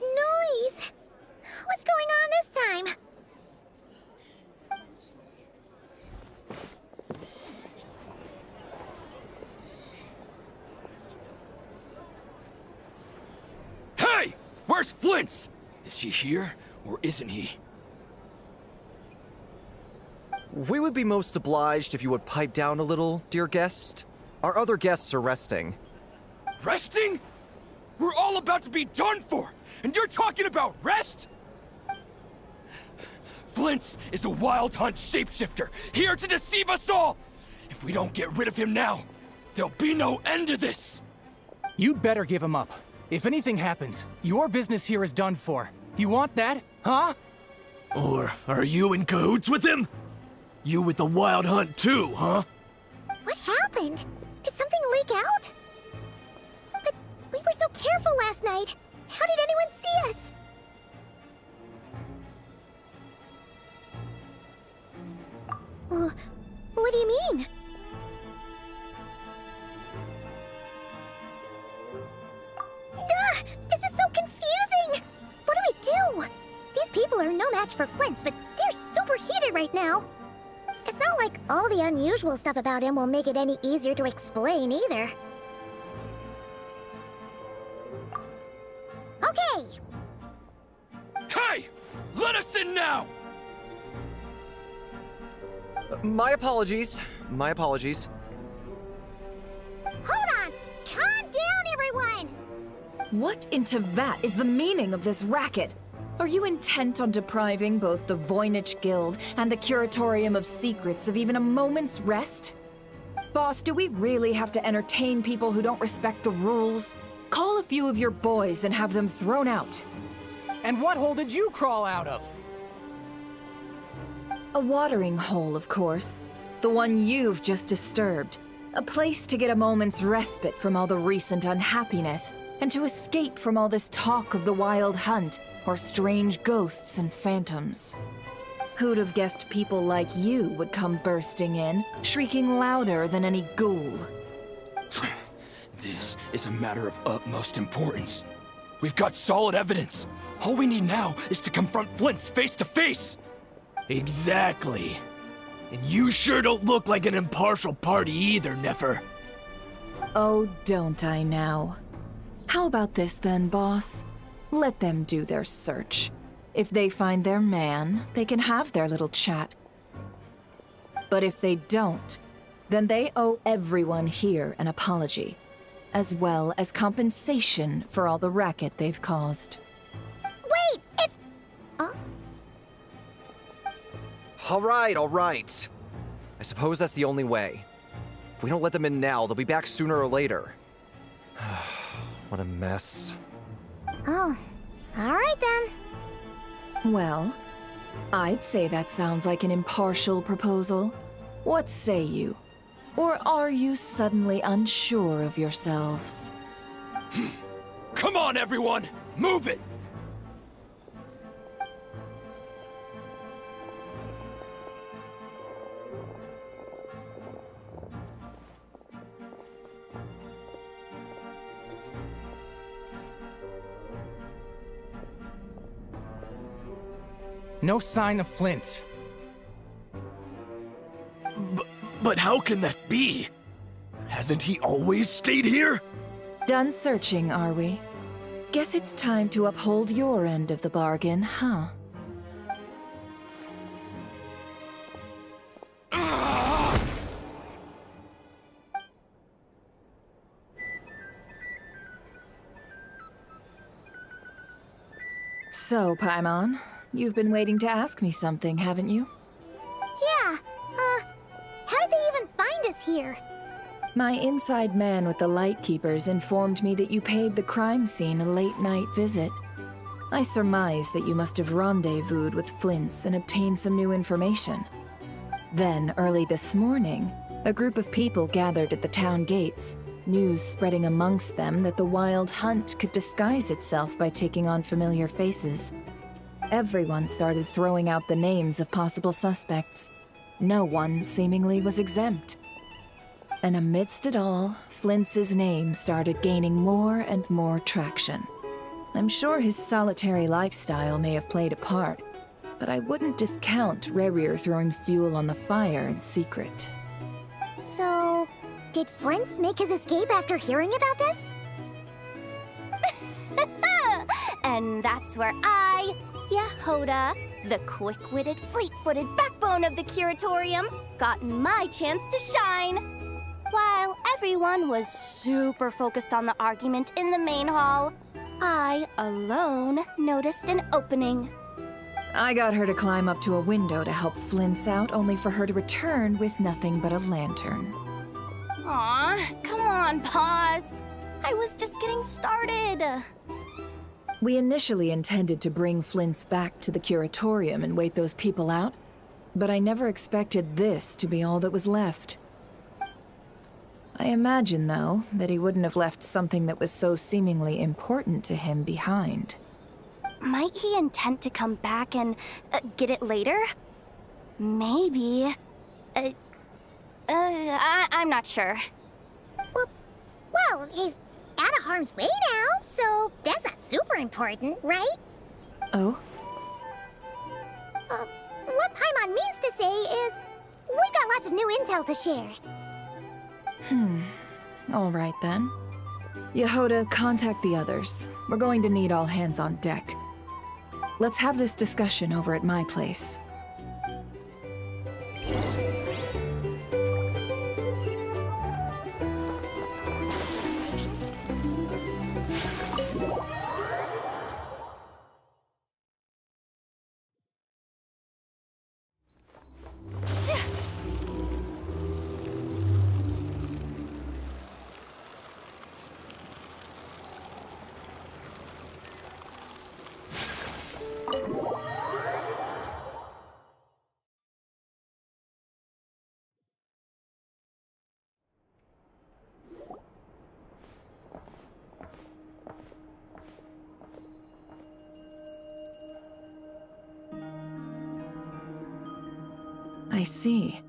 Noise! What's going on this time? Hey! Where's Flint's? Is he here, or isn't he? We would be most obliged if you would pipe down a little, dear guest. Our other guests are resting. Resting? We're all about to be done for, and you're talking about rest? Flint's is a wild hunt shapeshifter, here to deceive us all! If we don't get rid of him now, there'll be no end to this! You'd better give him up. If anything happens, your business here is done for. You want that, huh? Or are you in cahoots with him? You with the wild hunt too, huh? What happened? Did something leak out? But we were so careful last night. How did anyone see us? What do you mean? Duh! This is so confusing! What do we do? These people are no match for Flint's, but they're super heated right now. It's not like all the unusual stuff about him will make it any easier to explain either. Okay! Hey! Let us in now! My apologies. My apologies. Hold on! Calm down, everyone! What into that is the meaning of this racket? Are you intent on depriving both the Voynich Guild and the Curatorium of Secrets of even a moment's rest? Boss, do we really have to entertain people who don't respect the rules? Call a few of your boys and have them thrown out. And what hole did you crawl out of? A watering hole, of course. The one you've just disturbed. A place to get a moment's respite from all the recent unhappiness, and to escape from all this talk of the wild hunt, or strange ghosts and phantoms. Who'd have guessed people like you would come bursting in, shrieking louder than any ghoul? This is a matter of utmost importance. We've got solid evidence. All we need now is to confront Flint's face to face. Exactly. And you sure don't look like an impartial party either, Nefer. Oh, don't I now? How about this then, boss? Let them do their search. If they find their man, they can have their little chat. But if they don't, then they owe everyone here an apology, as well as compensation for all the racket they've caused. Wait, it's... All right. I suppose that's the only way. If we don't let them in now, they'll be back sooner or later. What a mess. Oh, alright then. Well, I'd say that sounds like an impartial proposal. What say you? Or are you suddenly unsure of yourselves? Come on, everyone! Move it! No sign of Flint's. But how can that be? Hasn't he always stayed here? Done searching, are we? Guess it's time to uphold your end of the bargain, huh? So, Paimon, you've been waiting to ask me something, haven't you? Yeah, how did they even find us here? My inside man with the Lightkeepers informed me that you paid the crime scene a late-night visit. I surmise that you must have rendezvoused with Flint's and obtained some new information. Then, early this morning, a group of people gathered at the town gates, news spreading amongst them that the Wild Hunt could disguise itself by taking on familiar faces. Everyone started throwing out the names of possible suspects. No one, seemingly, was exempt. And amidst it all, Flint's name started gaining more and more traction. I'm sure his solitary lifestyle may have played a part, but I wouldn't discount Rerir throwing fuel on the fire in secret. So, did Flint's make his escape after hearing about this? And that's where I, Yehoda, the quick-witted, fleet-footed backbone of the Curatorium, got my chance to shine. While everyone was super focused on the argument in the main hall, I, alone, noticed an opening. I got her to climb up to a window to help Flint's out, only for her to return with nothing but a lantern. Aw, come on, pause. I was just getting started. We initially intended to bring Flint's back to the Curatorium and wait those people out, but I never expected this to be all that was left. I imagine, though, that he wouldn't have left something that was so seemingly important to him behind. Might he intend to come back and get it later? Maybe. I'm not sure. Well, he's out of harm's way now, so that's not super important, right? Oh? What Paimon means to say is, we got lots of new intel to share. All right then. Yehoda, contact the others. We're going to need all hands on deck. Let's have this discussion over at my place. I see.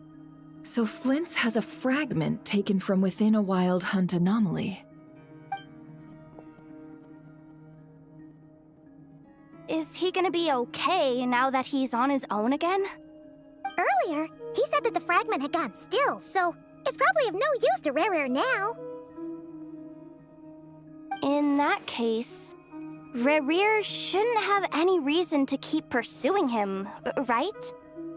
So Flint's has a fragment taken from within a Wild Hunt anomaly. Is he gonna be okay now that he's on his own again? Earlier, he said that the fragment had gone still, so it's probably of no use to Rerir now. In that case, Rerir shouldn't have any reason to keep pursuing him, right?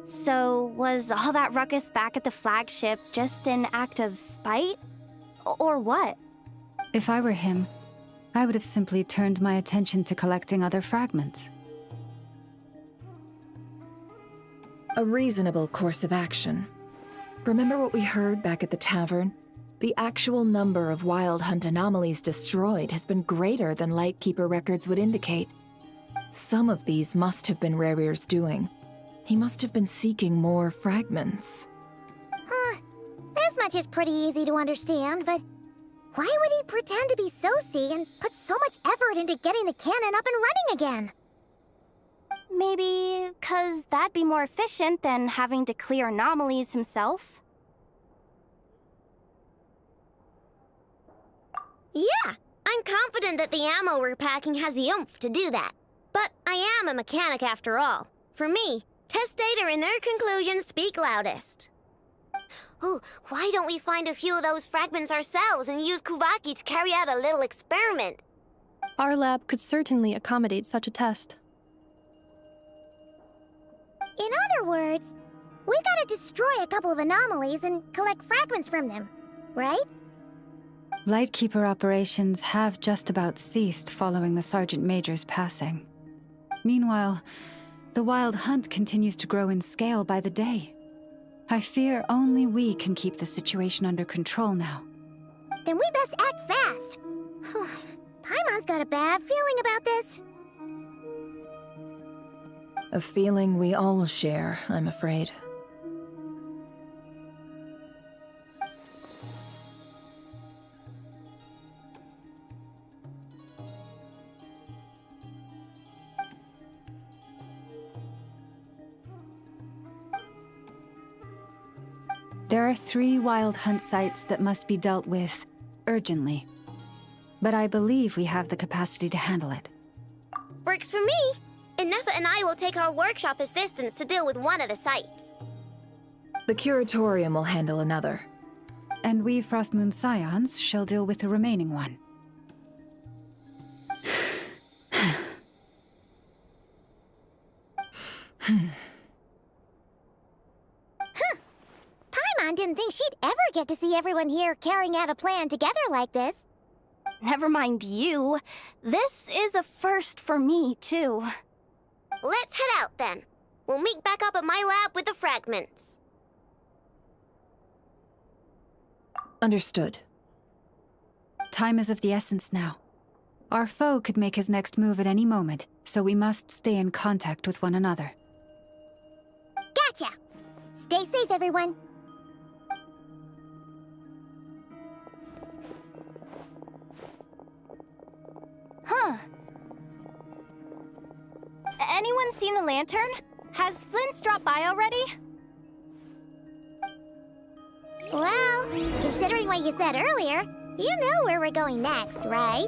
So, was all that ruckus back at the flagship just an act of spite? Or what? If I were him, I would have simply turned my attention to collecting other fragments. A reasonable course of action. Remember what we heard back at the tavern? The actual number of Wild Hunt anomalies destroyed has been greater than Lightkeeper records would indicate. Some of these must have been Rerir's doing. He must have been seeking more fragments. This much is pretty easy to understand, but why would he pretend to be Soci and put so much effort into getting the cannon up and running again? Maybe 'cause that'd be more efficient than having to clear anomalies himself? Yeah, I'm confident that the ammo we're packing has the oomph to do that. But I am a mechanic after all. For me, test data and their conclusions speak loudest. Ooh, why don't we find a few of those fragments ourselves and use Kuvaki to carry out a little experiment? Our lab could certainly accommodate such a test. In other words, we gotta destroy a couple of anomalies and collect fragments from them, right? Lightkeeper operations have just about ceased following the Sergeant Major's passing. Meanwhile, the Wild Hunt continues to grow in scale by the day. I fear only we can keep the situation under control now. Then we best act fast. Paimon's got a bad feeling about this. A feeling we all share, I'm afraid. There are 3 Wild Hunt sites that must be dealt with urgently. But I believe we have the capacity to handle it. Works for me. Nefa and I will take our workshop assistants to deal with one of the sites. The curatorium will handle another. And we Frostmoon Scions shall deal with the remaining one. Paimon didn't think she'd ever get to see everyone here carrying out a plan together like this. Never mind you. This is a first for me, too. Let's head out then. We'll meet back up at my lab with the fragments. Understood. Time is of the essence now. Our foe could make his next move at any moment, so we must stay in contact with one another. Gotcha! Stay safe, everyone. Huh. Anyone seen the lantern? Has Flint's dropped by already? Well, considering what you said earlier, you know where we're going next, right?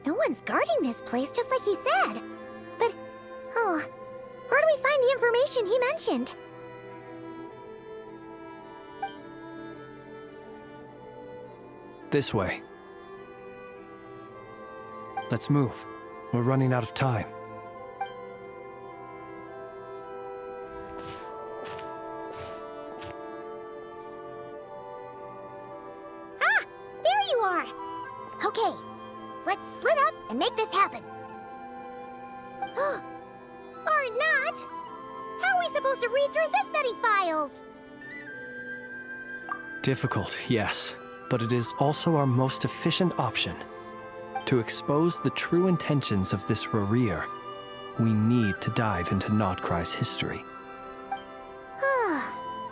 No one's guarding this place, just like he said. But, where do we find the information he mentioned? This way. Let's move. We're running out of time. Ah! There you are! Okay, let's split up and make this happen. Or not! How are we supposed to read through this many files? Difficult, yes, but it is also our most efficient option. To expose the true intentions of this Rerir, we need to dive into Notcry's history.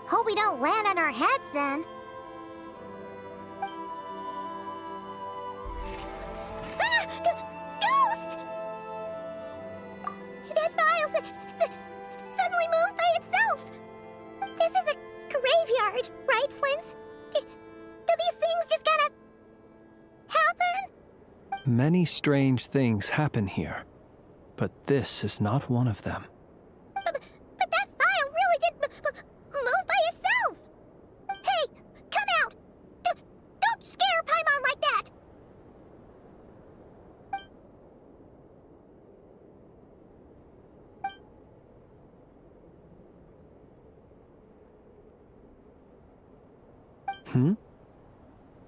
Hope we don't land on our heads then. Ah! Ghost! That file suddenly moved by itself. This is a graveyard, right, Flint's? Do these things just kind of happen? Many strange things happen here, but this is not one of them. But that file really did move by itself! Hey, come out! Don't scare Paimon like that!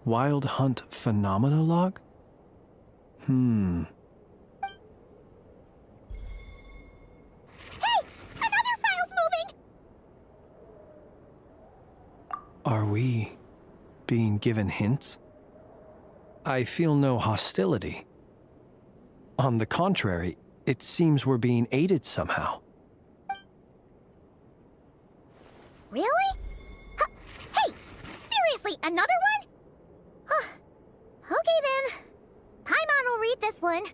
Wild Hunt Phenomenologue? Are we being given hints? I feel no hostility. On the contrary, it seems we're being aided somehow. Really? Hey! Seriously, another one? Huh. Okay then. Paimon will read this one.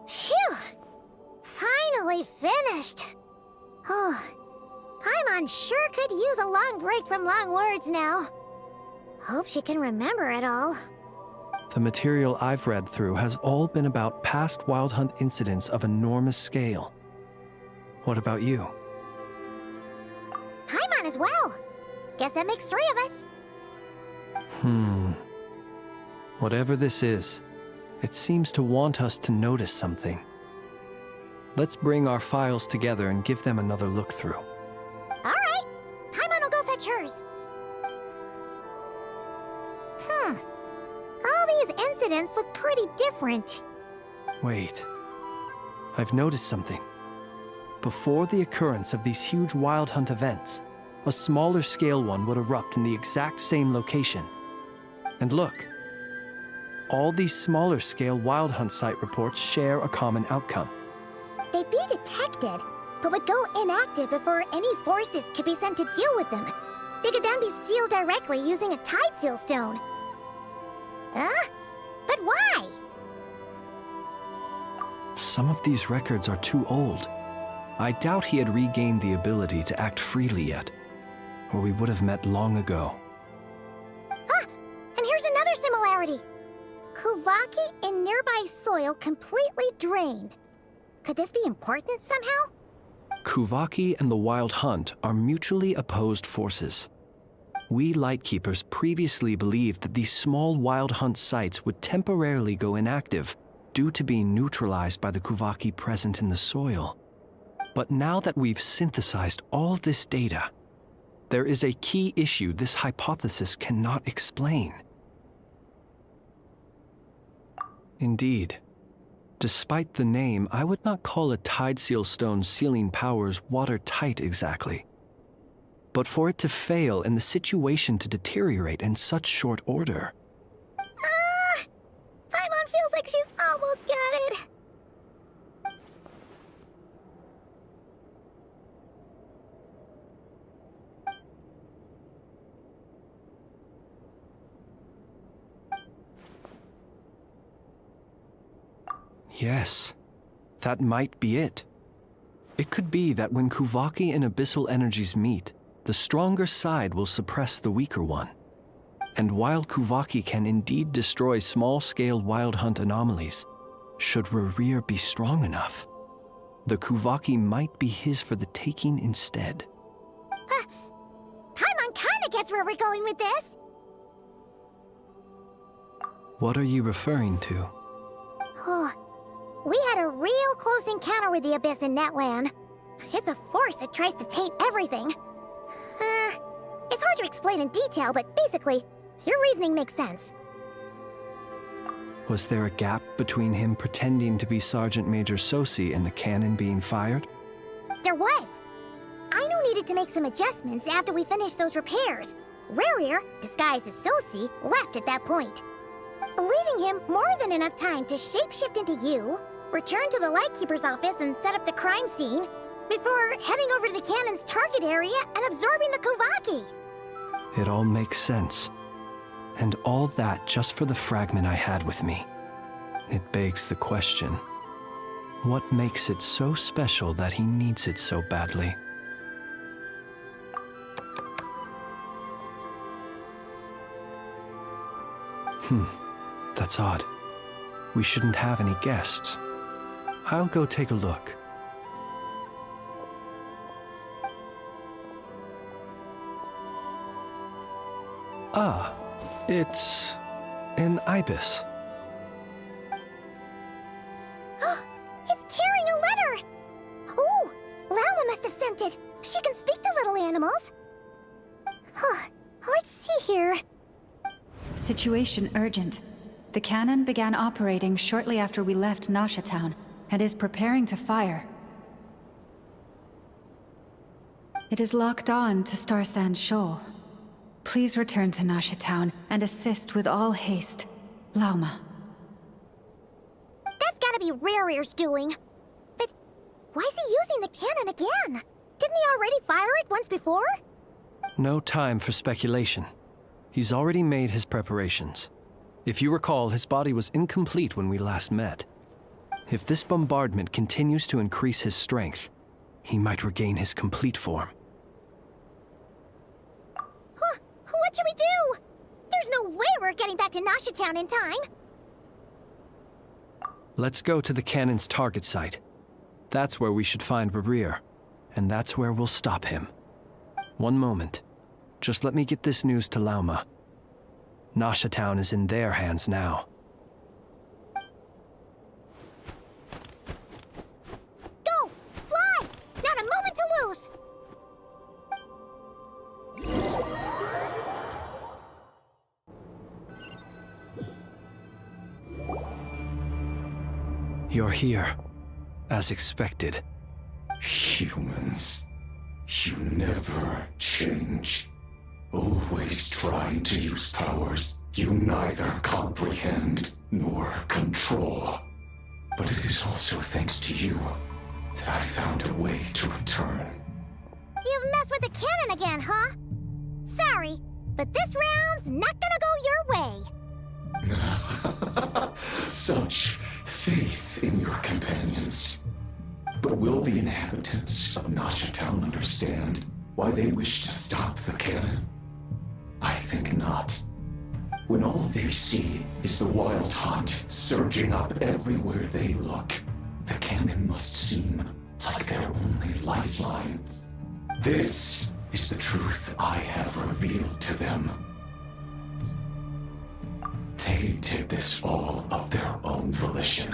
Phew! Finally finished. Oh, Paimon sure could use a long break from long words now. Hope she can remember it all. The material I've read through has all been about past Wild Hunt incidents of enormous scale. What about you? Paimon as well. Guess that makes 3 of us. Whatever this is, it seems to want us to notice something. Let's bring our files together and give them another look through. All right. Paimon will go fetch hers. All these incidents look pretty different. Wait. I've noticed something. Before the occurrence of these huge Wild Hunt events, a smaller scale one would erupt in the exact same location. And look. All these smaller scale Wild Hunt site reports share a common outcome. They'd be detected, but would go inactive before any forces could be sent to deal with them. They could then be sealed directly using a tide seal stone. Huh? But why? Some of these records are too old. I doubt he had regained the ability to act freely yet, or we would have met long ago. Ah! And here's another similarity. Kuvaki in nearby soil completely drained. Could this be important somehow? Kuvaki and the Wild Hunt are mutually opposed forces. We Lightkeepers previously believed that these small Wild Hunt sites would temporarily go inactive due to being neutralized by the Kuvaki present in the soil. But now that we've synthesized all this data, there is a key issue this hypothesis cannot explain. Indeed. Despite the name, I would not call a tide seal stone's sealing powers watertight exactly. But for it to fail and the situation to deteriorate in such short order. Paimon feels like she's almost got it. Yes, that might be it. It could be that when Kuvaki and abyssal energies meet, the stronger side will suppress the weaker one. And while Kuvaki can indeed destroy small-scale Wild Hunt anomalies, should Rerir be strong enough, the Kuvaki might be his for the taking instead. Paimon kinda gets where we're going with this. What are you referring to? Oh, we had a real close encounter with the Abyss in Netland. It's a force that tries to taint everything. It's hard to explain in detail, but basically, your reasoning makes sense. Was there a gap between him pretending to be Sergeant Major Sosi and the cannon being fired? There was. Aino needed to make some adjustments after we finished those repairs. Rerir, disguised as Sosi, left at that point, leaving him more than enough time to shapeshift into you, return to the Lightkeeper's office and set up the crime scene, before heading over to the cannon's target area and absorbing the Kuvaki. It all makes sense. And all that just for the fragment I had with me. It begs the question, what makes it so special that he needs it so badly? That's odd. We shouldn't have any guests. I'll go take a look. Ah, it's an ibis. It's carrying a letter! Oh, Lala must have sent talented. She can speak to little animals. Huh. Let's see here. Situation urgent. The cannon began operating shortly after we left Nasha Town and is preparing to fire. It is locked on to Star Sand Shoal. Please return to Nasha Town and assist with all haste. Lauma. That's gotta be Rerear's doing. But why is he using the cannon again? Didn't he already fire it once before? No time for speculation. He's already made his preparations. If you recall, his body was incomplete when we last met. If this bombardment continues to increase his strength, he might regain his complete form. Huh? What should we do? There's no way we're getting back to Nasha Town in time. Let's go to the cannon's target site. That's where we should find Rerir, and that's where we'll stop him. One moment. Just let me get this news to Lauma. Nasha Town is in their hands now. Go! Fly! Not a moment to lose! You're here, as expected. Humans, you never change. Always trying to use powers you neither comprehend nor control. But it is also thanks to you that I found a way to return. You've messed with the cannon again, huh? Sorry, but this round's not gonna go your way. Such faith in your companions. But will the inhabitants of Nasha Town understand why they wish to stop the cannon? I think not. When all they see is the wild hunt surging up everywhere they look, the cannon must seem like their only lifeline. This is the truth I have revealed to them. They did this all of their own volition.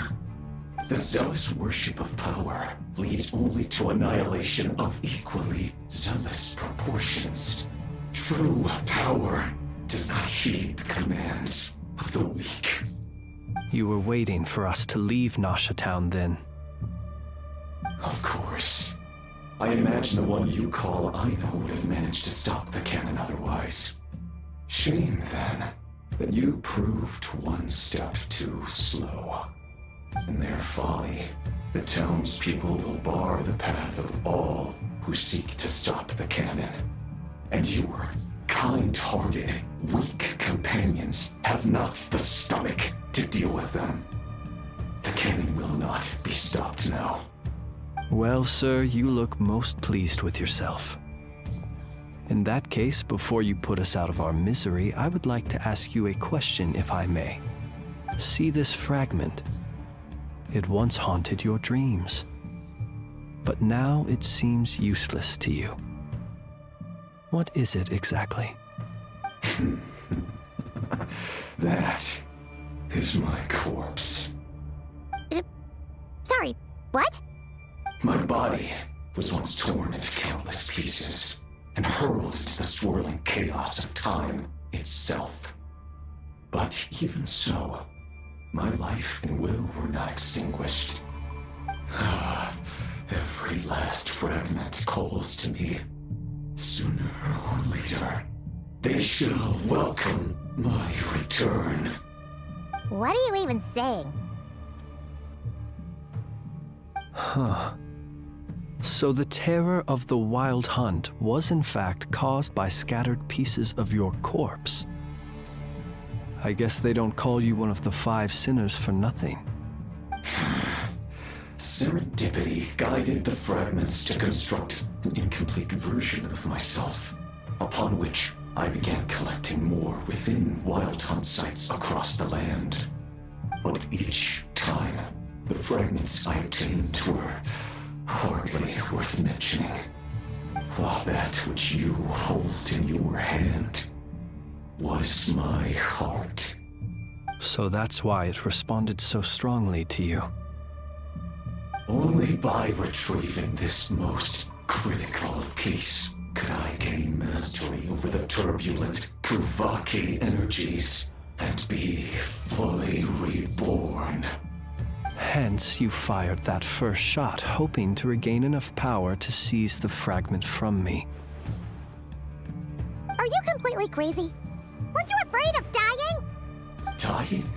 The zealous worship of power leads only to annihilation of equally zealous proportions. True power does not heed the commands of the weak. You were waiting for us to leave Nasha Town then. Of course. I imagine the one you call Aino would have managed to stop the cannon otherwise. Shame, then, that you proved one step too slow. In their folly, the townspeople will bar the path of all who seek to stop the cannon. And your kind-hearted, weak companions have not the stomach to deal with them. The cannon will not be stopped now. Well, sir, you look most pleased with yourself. In that case, before you put us out of our misery, I would like to ask you a question, if I may. See this fragment? It once haunted your dreams, but now it seems useless to you. What is it exactly? That is my corpse. Sorry, what? My body was once torn into countless pieces and hurled into the swirling chaos of time itself. But even so, my life and will were not extinguished. Every last fragment calls to me. Sooner or later, they shall welcome my return. What are you even saying? Huh. So the terror of the wild hunt was in fact caused by scattered pieces of your corpse. I guess they don't call you one of the 5 sinners for nothing. Serendipity guided the fragments to construct an incomplete version of myself, upon which I began collecting more within wild hunt sites across the land. But each time, the fragments I obtained were hardly worth mentioning, while that which you hold in your hand was my heart. So that's why it responded so strongly to you. Only by retrieving this most critical piece could I gain mastery over the turbulent Kuvaki energies and be fully reborn. Hence, you fired that first shot, hoping to regain enough power to seize the fragment from me. Are you completely crazy? Weren't you afraid of dying? Dying?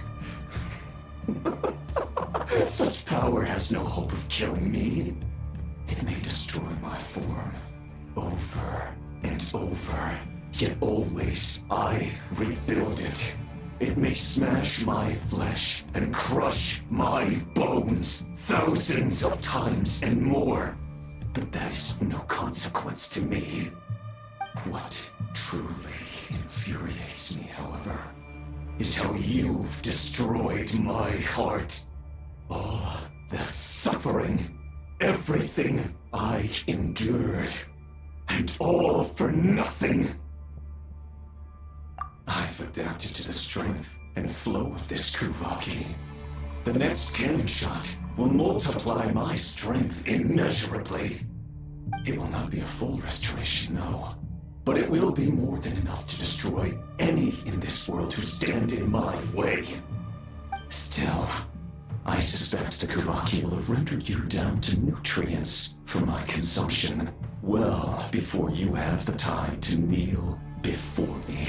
Such power has no hope of killing me. It may destroy my form over and over, yet always I rebuild it. It may smash my flesh and crush my bones thousands of times and more, but that is of no consequence to me. What truly infuriates me, however, is how you've destroyed my heart. All that suffering, everything I endured, and all for nothing. I've adapted to the strength and flow of this Kuvaki. The next cannon shot will multiply my strength immeasurably. It will not be a full restoration, no, but it will be more than enough to destroy any in this world who stand in my way. Still, I suspect the Kuvaki will have rendered you down to nutrients for my consumption well before you have the time to kneel before me.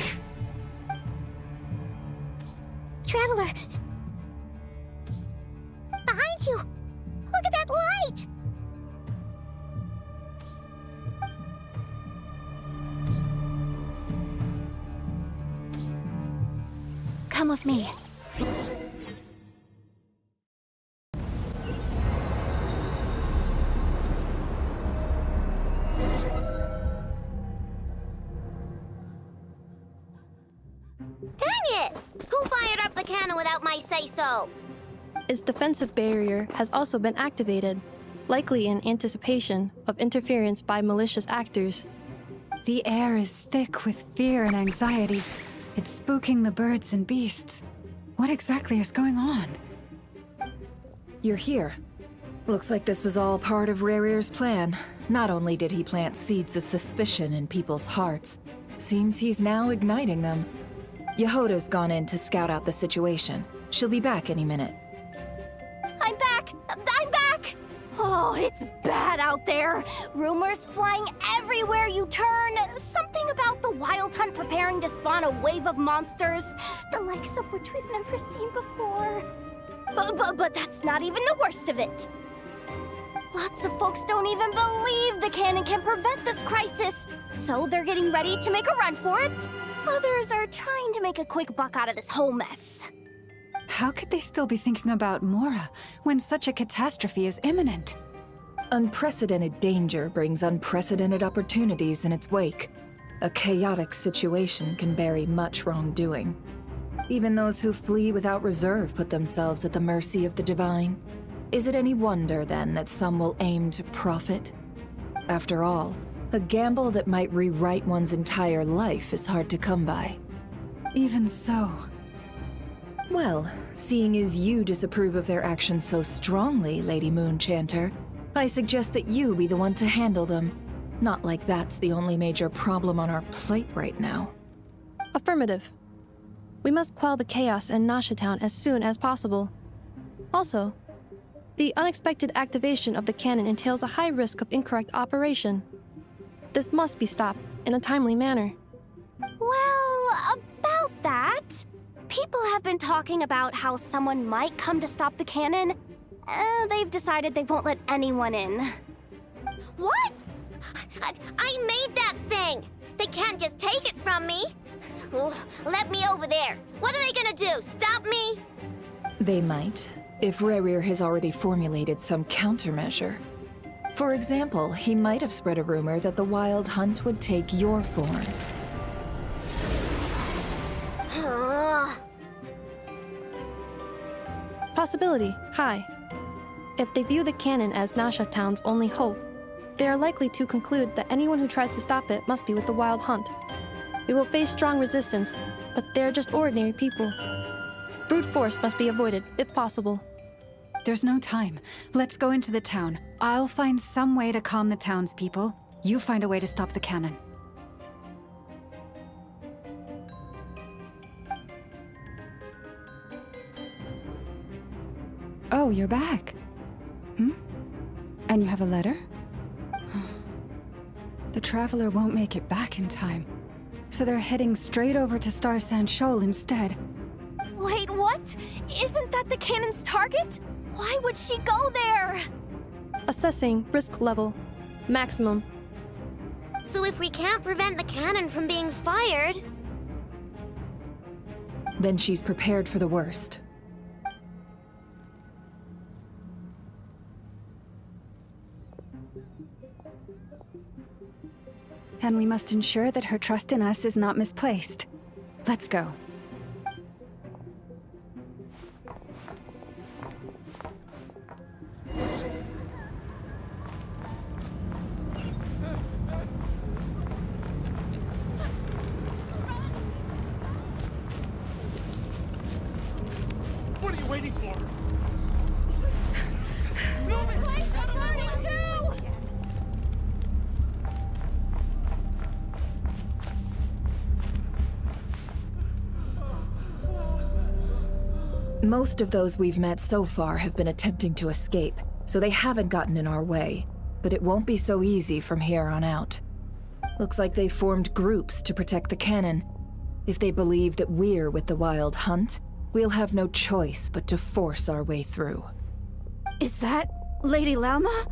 Traveler! Behind you! Look at that light! Come with me. Dang it! Who fired up the cannon without my say-so? Its defensive barrier has also been activated, likely in anticipation of interference by malicious actors. The air is thick with fear and anxiety. It's spooking the birds and beasts. What exactly is going on? You're here. Looks like this was all part of Rerir's plan. Not only did he plant seeds of suspicion in people's hearts, seems he's now igniting them. Yehoda's gone in to scout out the situation. She'll be back any minute. I'm back! I'm back! Oh, it's bad out there. Rumors flying everywhere you turn. Something about the Wild Hunt preparing to spawn a wave of monsters, the likes of which we've never seen before. But that's not even the worst of it. Lots of folks don't even believe the cannon can prevent this crisis, so they're getting ready to make a run for it. Others are trying to make a quick buck out of this whole mess. How could they still be thinking about Mora when such a catastrophe is imminent? Unprecedented danger brings unprecedented opportunities in its wake. A chaotic situation can bury much wrongdoing. Even those who flee without reserve put themselves at the mercy of the divine. Is it any wonder, then, that some will aim to profit? After all, a gamble that might rewrite one's entire life is hard to come by. Even so. Well, seeing as you disapprove of their actions so strongly, Lady Moonchanter, I suggest that you be the one to handle them. Not like that's the only major problem on our plate right now. Affirmative. We must quell the chaos in Nasha Town as soon as possible. Also, the unexpected activation of the cannon entails a high risk of incorrect operation. This must be stopped in a timely manner. Well, about that, people have been talking about how someone might come to stop the cannon. They've decided they won't let anyone in. What? I made that thing! They can't just take it from me! Oh, let me over there! What are they gonna do, stop me? They might, if Rerir has already formulated some countermeasure. For example, he might have spread a rumor that the Wild Hunt would take your form. Possibility high. If they view the cannon as Nasha Town's only hope, they are likely to conclude that anyone who tries to stop it must be with the Wild Hunt. We will face strong resistance, but they're just ordinary people. Brute force must be avoided, if possible. There's no time. Let's go into the town. I'll find some way to calm the townspeople. You find a way to stop the cannon. Oh, you're back. And you have a letter? The Traveler won't make it back in time. So they're heading straight over to Star Sand Shoal instead. Wait, what? Isn't that the cannon's target? Why would she go there? Assessing risk level. Maximum. So if we can't prevent the cannon from being fired... Then she's prepared for the worst. And we must ensure that her trust in us is not misplaced. Let's go. What are you waiting for? Most of those we've met so far have been attempting to escape, so they haven't gotten in our way. But it won't be so easy from here on out. Looks like they formed groups to protect the cannon. If they believe that we're with the Wild Hunt, we'll have no choice but to force our way through. Is that Lady Lauma?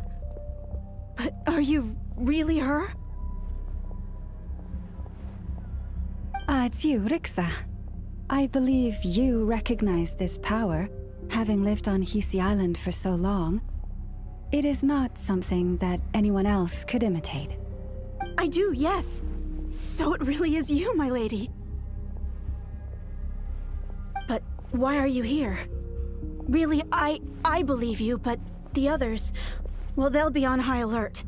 But are you really her? It's you, Rixa. I believe you recognize this power, having lived on Hisi Island for so long. It is not something that anyone else could imitate. I do, yes. So it really is you, my lady. But why are you here? Really, I believe you, but the others, well, they'll be on high alert.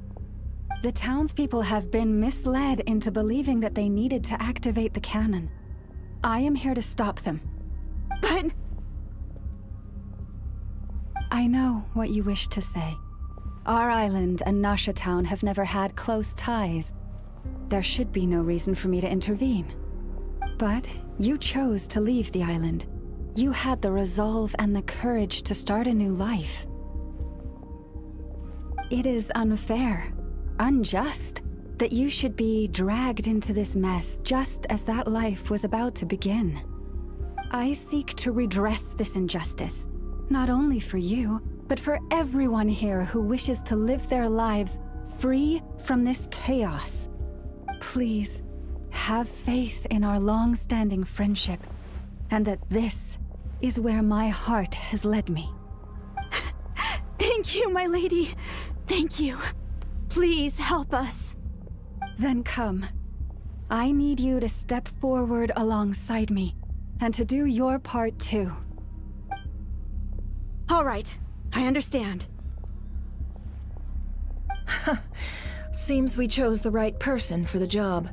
The townspeople have been misled into believing that they needed to activate the cannon. I am here to stop them. But... I know what you wish to say. Our island and Nasha Town have never had close ties. There should be no reason for me to intervene. But you chose to leave the island. You had the resolve and the courage to start a new life. It is unfair, unjust, that you should be dragged into this mess just as that life was about to begin. I seek to redress this injustice, not only for you, but for everyone here who wishes to live their lives free from this chaos. Please, have faith in our long-standing friendship, and that this is where my heart has led me. Thank you, my lady. Thank you. Please help us. Then come. I need you to step forward alongside me, and to do your part too. All right, I understand. Seems we chose the right person for the job.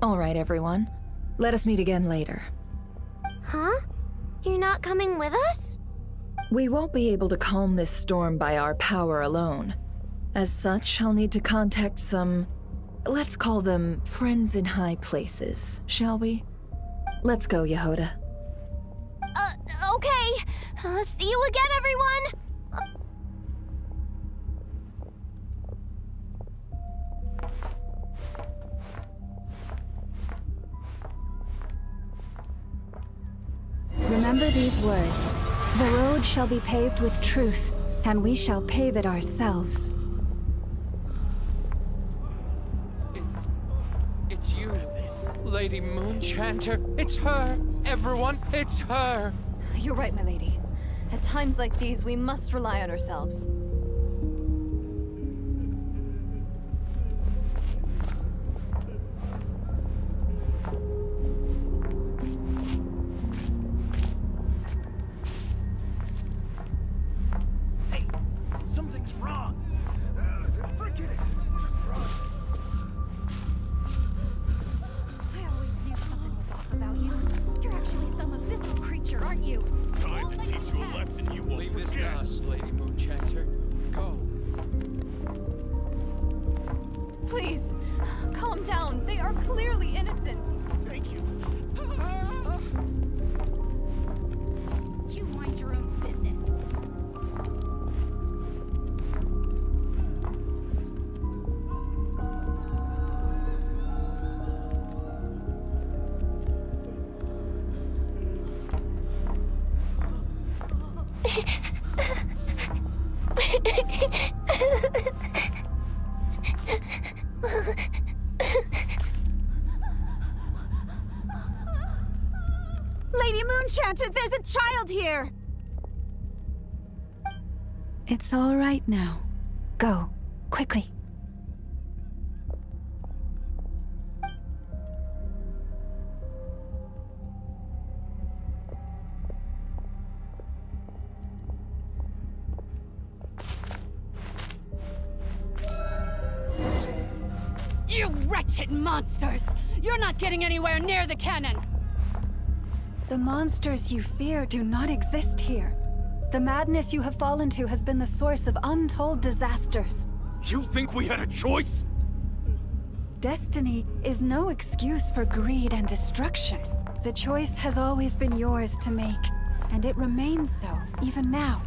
All right, everyone. Let us meet again later. Huh? You're not coming with us? We won't be able to calm this storm by our power alone. As such, I'll need to contact some... let's call them friends in high places, shall we? Let's go, Yehoda. Okay. See you again, everyone! Remember these words. The road shall be paved with truth, and we shall pave it ourselves. It's you, Lady Moonchanter. It's her! Everyone, it's her! You're right, my lady. At times like these, we must rely on ourselves. Hey, something's wrong. Forget it. Just run. I always knew something was off about you. You're actually some abyssal creature, aren't you? Time to teach you a lesson you will Leave this to forget. us, Lady Please, calm down. They are clearly innocent. Thank you. You mind your own business. Lady Moonchanter, there's a child here! It's all right now. Go, quickly. You wretched monsters! You're not getting anywhere near the cannon! The monsters you fear do not exist here. The madness you have fallen to has been the source of untold disasters. You think we had a choice? Destiny is no excuse for greed and destruction. The choice has always been yours to make, and it remains so, even now.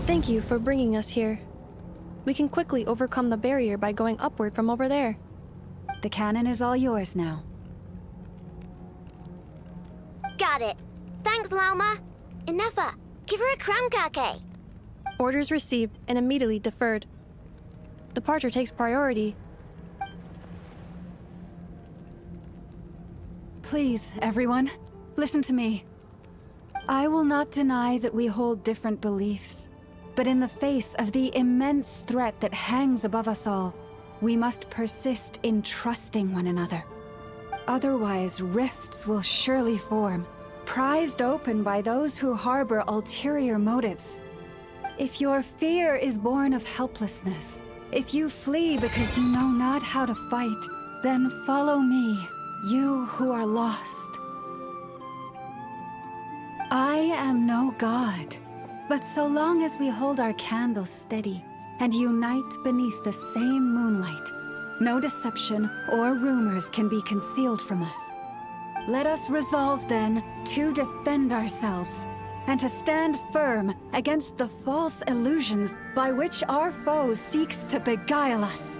Thank you for bringing us here. We can quickly overcome the barrier by going upward from over there. The cannon is all yours now. Got it. Thanks, Lama. Enough. Give her a crumb cake. Orders received and immediately deferred. Departure takes priority. Please, everyone, listen to me. I will not deny that we hold different beliefs. But in the face of the immense threat that hangs above us all, we must persist in trusting one another. Otherwise, rifts will surely form, prized open by those who harbor ulterior motives. If your fear is born of helplessness, if you flee because you know not how to fight, then follow me, you who are lost. I am no god. But so long as we hold our candles steady and unite beneath the same moonlight, no deception or rumors can be concealed from us. Let us resolve then to defend ourselves and to stand firm against the false illusions by which our foe seeks to beguile us.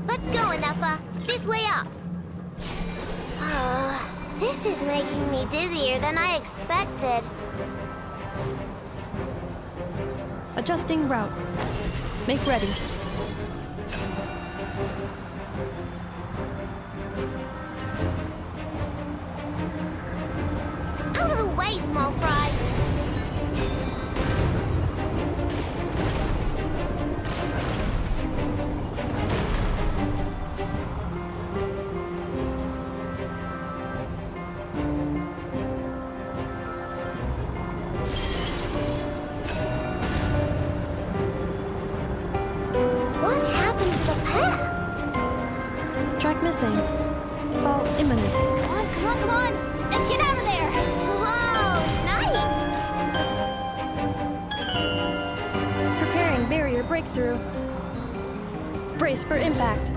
Let's go, Enough. This way up. This is making me dizzier than I expected. Adjusting route. Make ready. Out of the way, small fry. Track missing. Fall imminent. Come on, come on, come on! Now get out of there! Whoa, nice! Preparing barrier breakthrough. Brace for impact.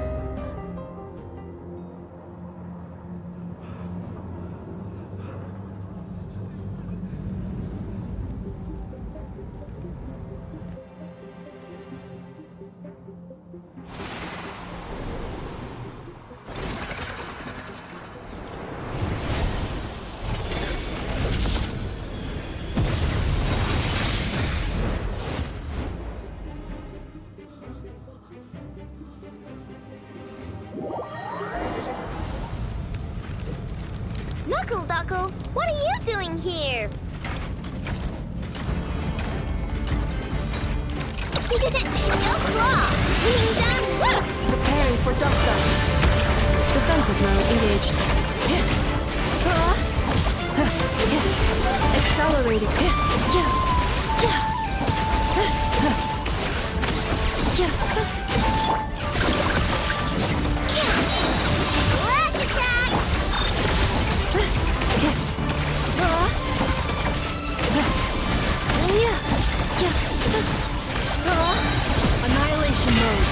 Knuckle, what are you doing here? No claw! Being done! Preparing for dust-up. Defensive mode engaged. Accelerating. Flash attack! Annihilation mode.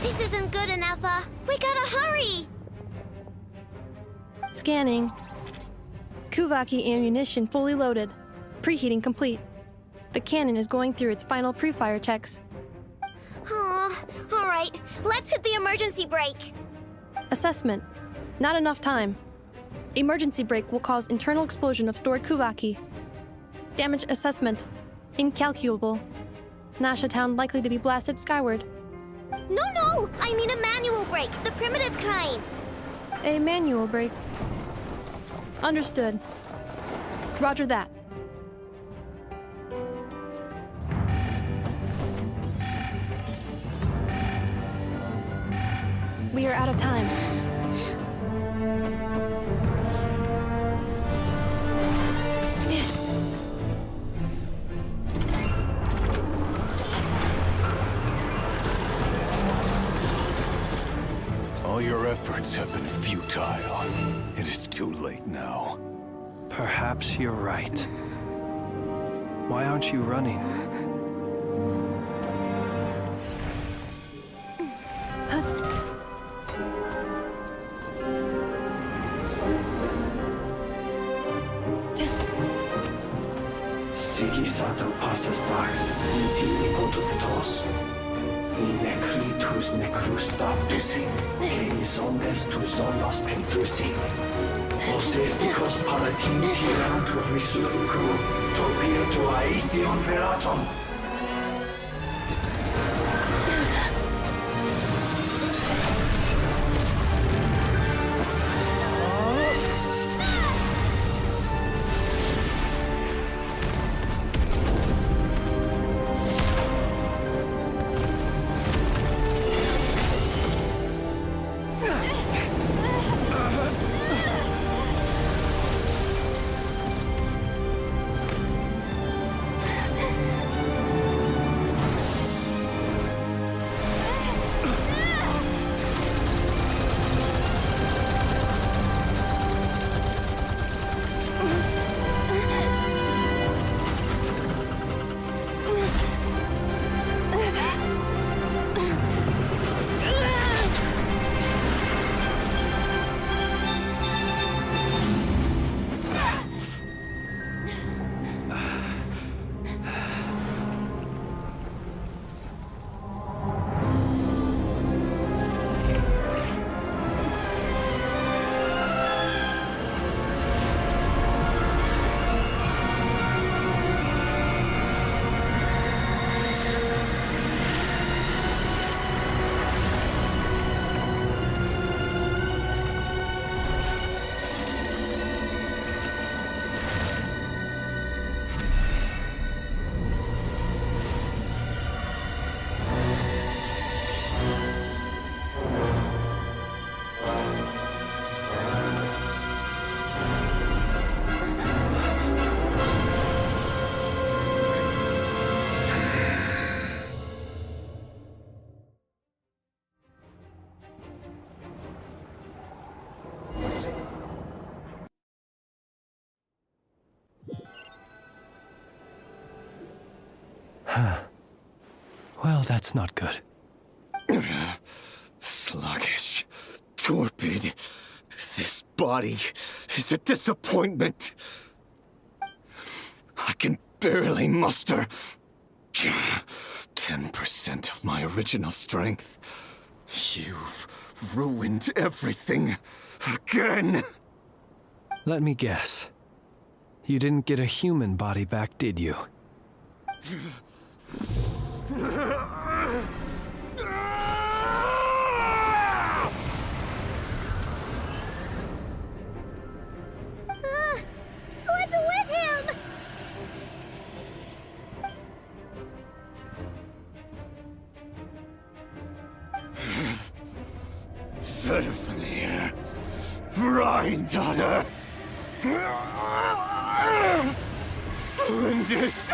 This isn't good enough, we gotta hurry! Scanning. Kuvaki ammunition fully loaded. Preheating complete. The cannon is going through its final pre-fire checks. Oh, alright, let's hit the emergency brake. Assessment. Not enough time. Emergency brake will cause internal explosion of stored Kuvaki. Damage assessment. Incalculable. Nasha Town likely to be blasted skyward. No, I mean a manual brake, the primitive kind. A manual brake. Understood. Roger that. We are out of time. All your efforts have been futile. It is too late now. Perhaps you're right. Why aren't you running? Sigisato passa sax, intili potuvitos. In necritus necrus baptisi, cenis ondes tu zonos pentusi. Osesticos palatin pirantur resurrucru, topieto aetion veratum. Well, that's not good. Sluggish. Torpid. This body is a disappointment. I can barely muster 10% of my original strength. You've ruined everything again. Let me guess. You didn't get a human body back, did you? What's with him? pitifully daughter. Flinders.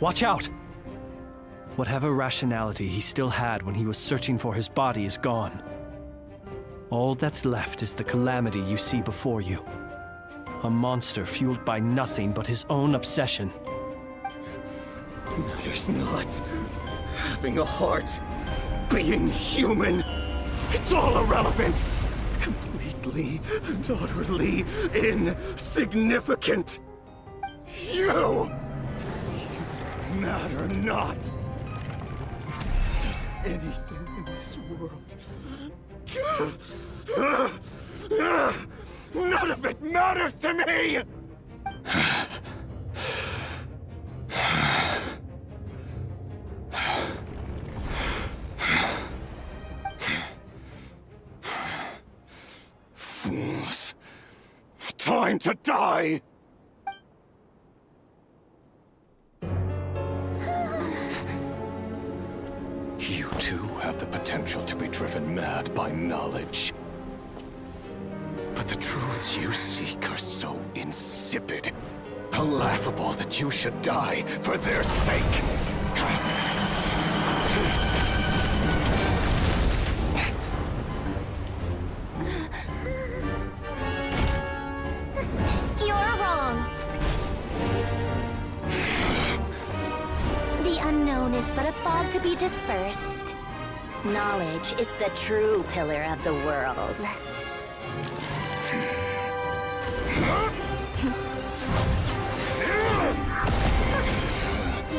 Watch out! Whatever rationality he still had when he was searching for his body is gone. All that's left is the calamity you see before you. A monster fueled by nothing but his own obsession. Matters not. Having a heart. Being human. It's all irrelevant. Completely and utterly insignificant. You matter not. Does anything in this world. None of it matters to me! Fools. Time to die! You too have the potential to be driven mad by knowledge. But the truths you seek are so insipid, how laughable that you should die for their sake. You're wrong. The unknown is but a fog to be dispersed. Knowledge is the true pillar of the world.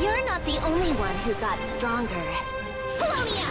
You're not the only one who got stronger. Polonia!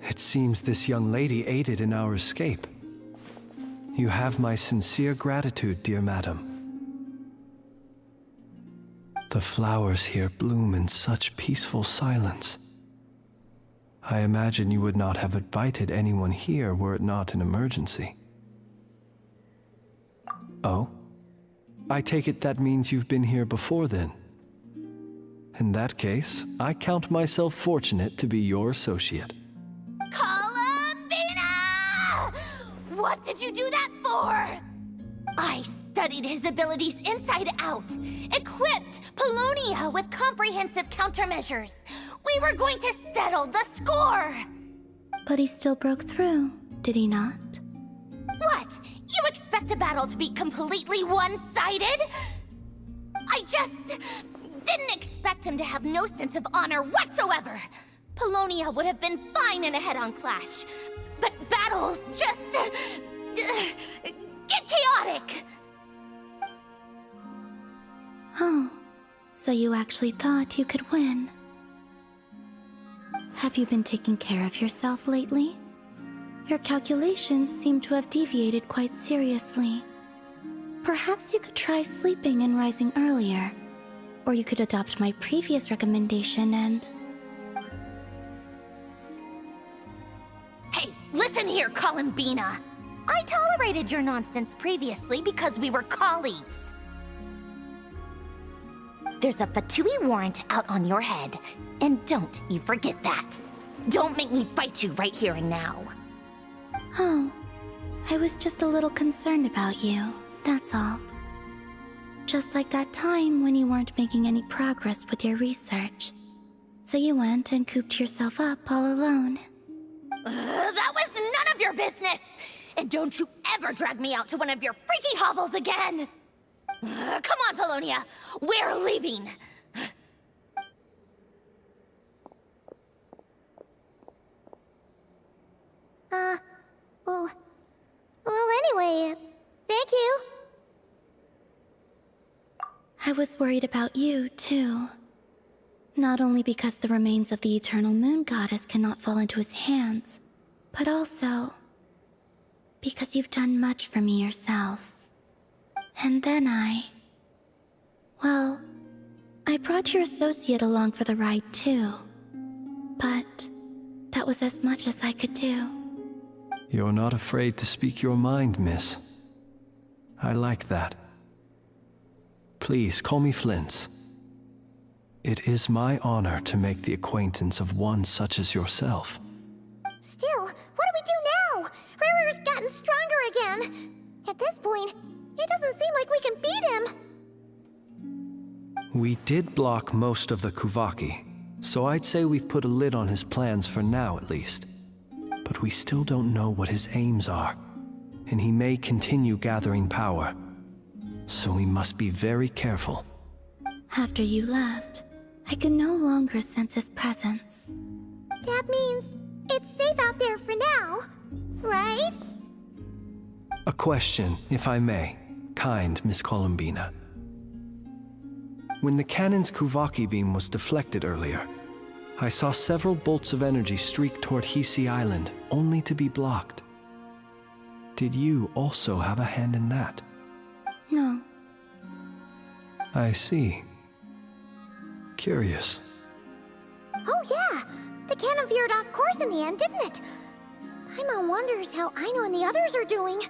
It seems this young lady aided in our escape. You have my sincere gratitude, dear madam. The flowers here bloom in such peaceful silence. I imagine you would not have invited anyone here were it not an emergency. Oh? I take it that means you've been here before then. In that case, I count myself fortunate to be your associate. What did you do that for? I studied his abilities inside out, equipped Polonia with comprehensive countermeasures. We were going to settle the score! But he still broke through, did he not? What? You expect a battle to be completely one-sided? I just didn't expect him to have no sense of honor whatsoever. Polonia would have been fine in a head-on clash, but battles just get chaotic. Oh, so you actually thought you could win. Have you been taking care of yourself lately? Your calculations seem to have deviated quite seriously. Perhaps you could try sleeping and rising earlier. Or you could adopt my previous recommendation and... Hey, listen here, Columbina. I tolerated your nonsense previously because we were colleagues. There's a Fatui warrant out on your head, and don't you forget that. Don't make me fight you right here and now. Oh, I was just a little concerned about you, that's all. Just like that time when you weren't making any progress with your research. So you went and cooped yourself up all alone. That was none of your business! And don't you ever drag me out to one of your freaky hovels again! Come on, Polonia! We're leaving! Well, anyway, thank you. I was worried about you, too. Not only because the remains of the Eternal Moon Goddess cannot fall into his hands, but also because you've done much for me yourselves. And then well, I brought your associate along for the ride, too. But that was as much as I could do. You're not afraid to speak your mind, miss. I like that. Please, call me Flint. It is my honor to make the acquaintance of one such as yourself. Still, what do we do now? Rarer's gotten stronger again. At this point, it doesn't seem like we can beat him. We did block most of the Kuvaki, so I'd say we've put a lid on his plans for now at least. But we still don't know what his aims are, and he may continue gathering power. So we must be very careful. After you left, I could no longer sense his presence. That means it's safe out there for now, right? A question, if I may, kind Miss Columbina. When the cannon's Kuvaki beam was deflected earlier, I saw several bolts of energy streak toward Hisi Island, only to be blocked. Did you also have a hand in that? No. I see. Curious. Oh yeah! The cannon veered off course in the end, didn't it? Paimon wonders how Aino and the others are doing.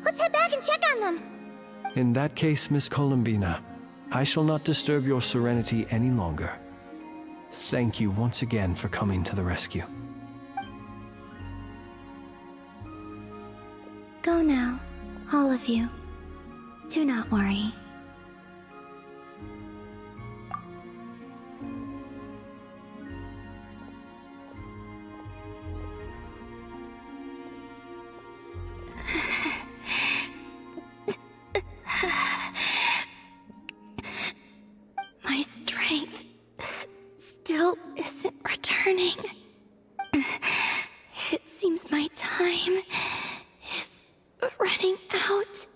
Let's head back and check on them. In that case, Miss Columbina, I shall not disturb your serenity any longer. Thank you once again for coming to the rescue. Go now, all of you. Do not worry. My strength still isn't returning. It seems my time is running out.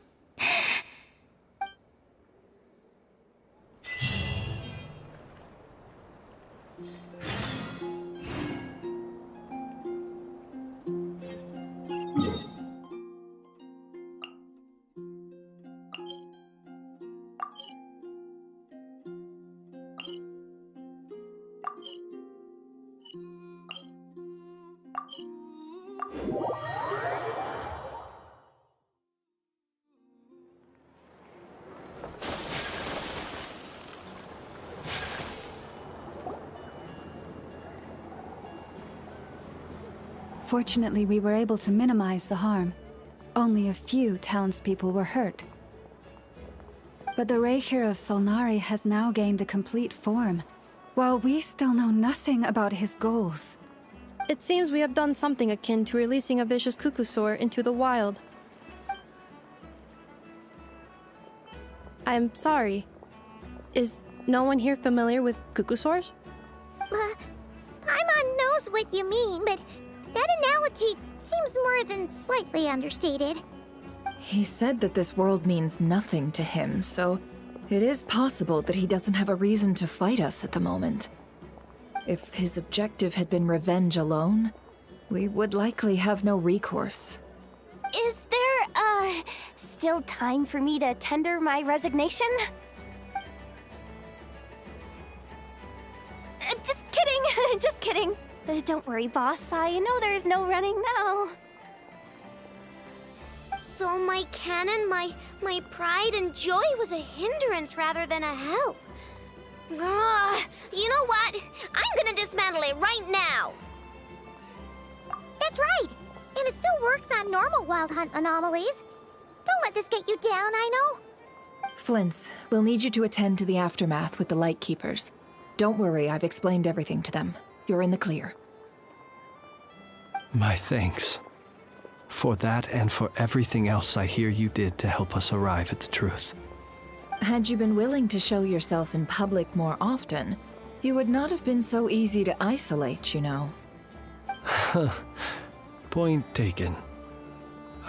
Fortunately, we were able to minimize the harm. Only a few townspeople were hurt. But the Reikir of Solnari has now gained a complete form, while we still know nothing about his goals. It seems we have done something akin to releasing a vicious Kukusaur into the wild. I am sorry. Is no one here familiar with cuckoosaurs? Paimon knows what you mean, but that analogy seems more than slightly understated. He said that this world means nothing to him, so it is possible that he doesn't have a reason to fight us at the moment. If his objective had been revenge alone, we would likely have no recourse. Is there, still time for me to tender my resignation? Just kidding, just kidding. Don't worry, boss. I know there's no running now. So my cannon, my pride and joy was a hindrance rather than a help. You know what? I'm gonna dismantle it right now. That's right! And it still works on normal wild hunt anomalies. Don't let this get you down, I know. Flints, we'll need you to attend to the aftermath with the Lightkeepers. Don't worry, I've explained everything to them. You're in the clear. My thanks. For that and for everything else I hear you did to help us arrive at the truth. Had you been willing to show yourself in public more often, you would not have been so easy to isolate, you know. Point taken.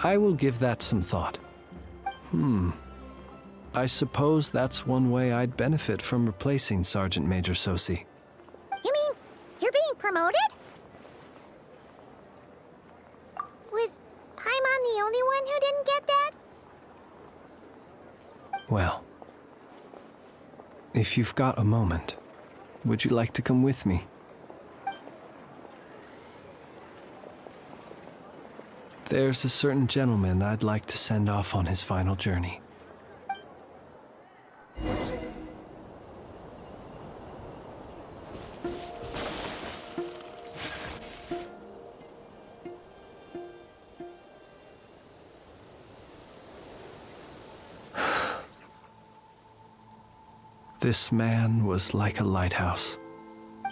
I will give that some thought. I suppose that's one way I'd benefit from replacing Sergeant Major Sosi. You mean you're being promoted? Was Paimon the only one who didn't get that? Well, if you've got a moment, would you like to come with me? There's a certain gentleman I'd like to send off on his final journey. This man was like a lighthouse.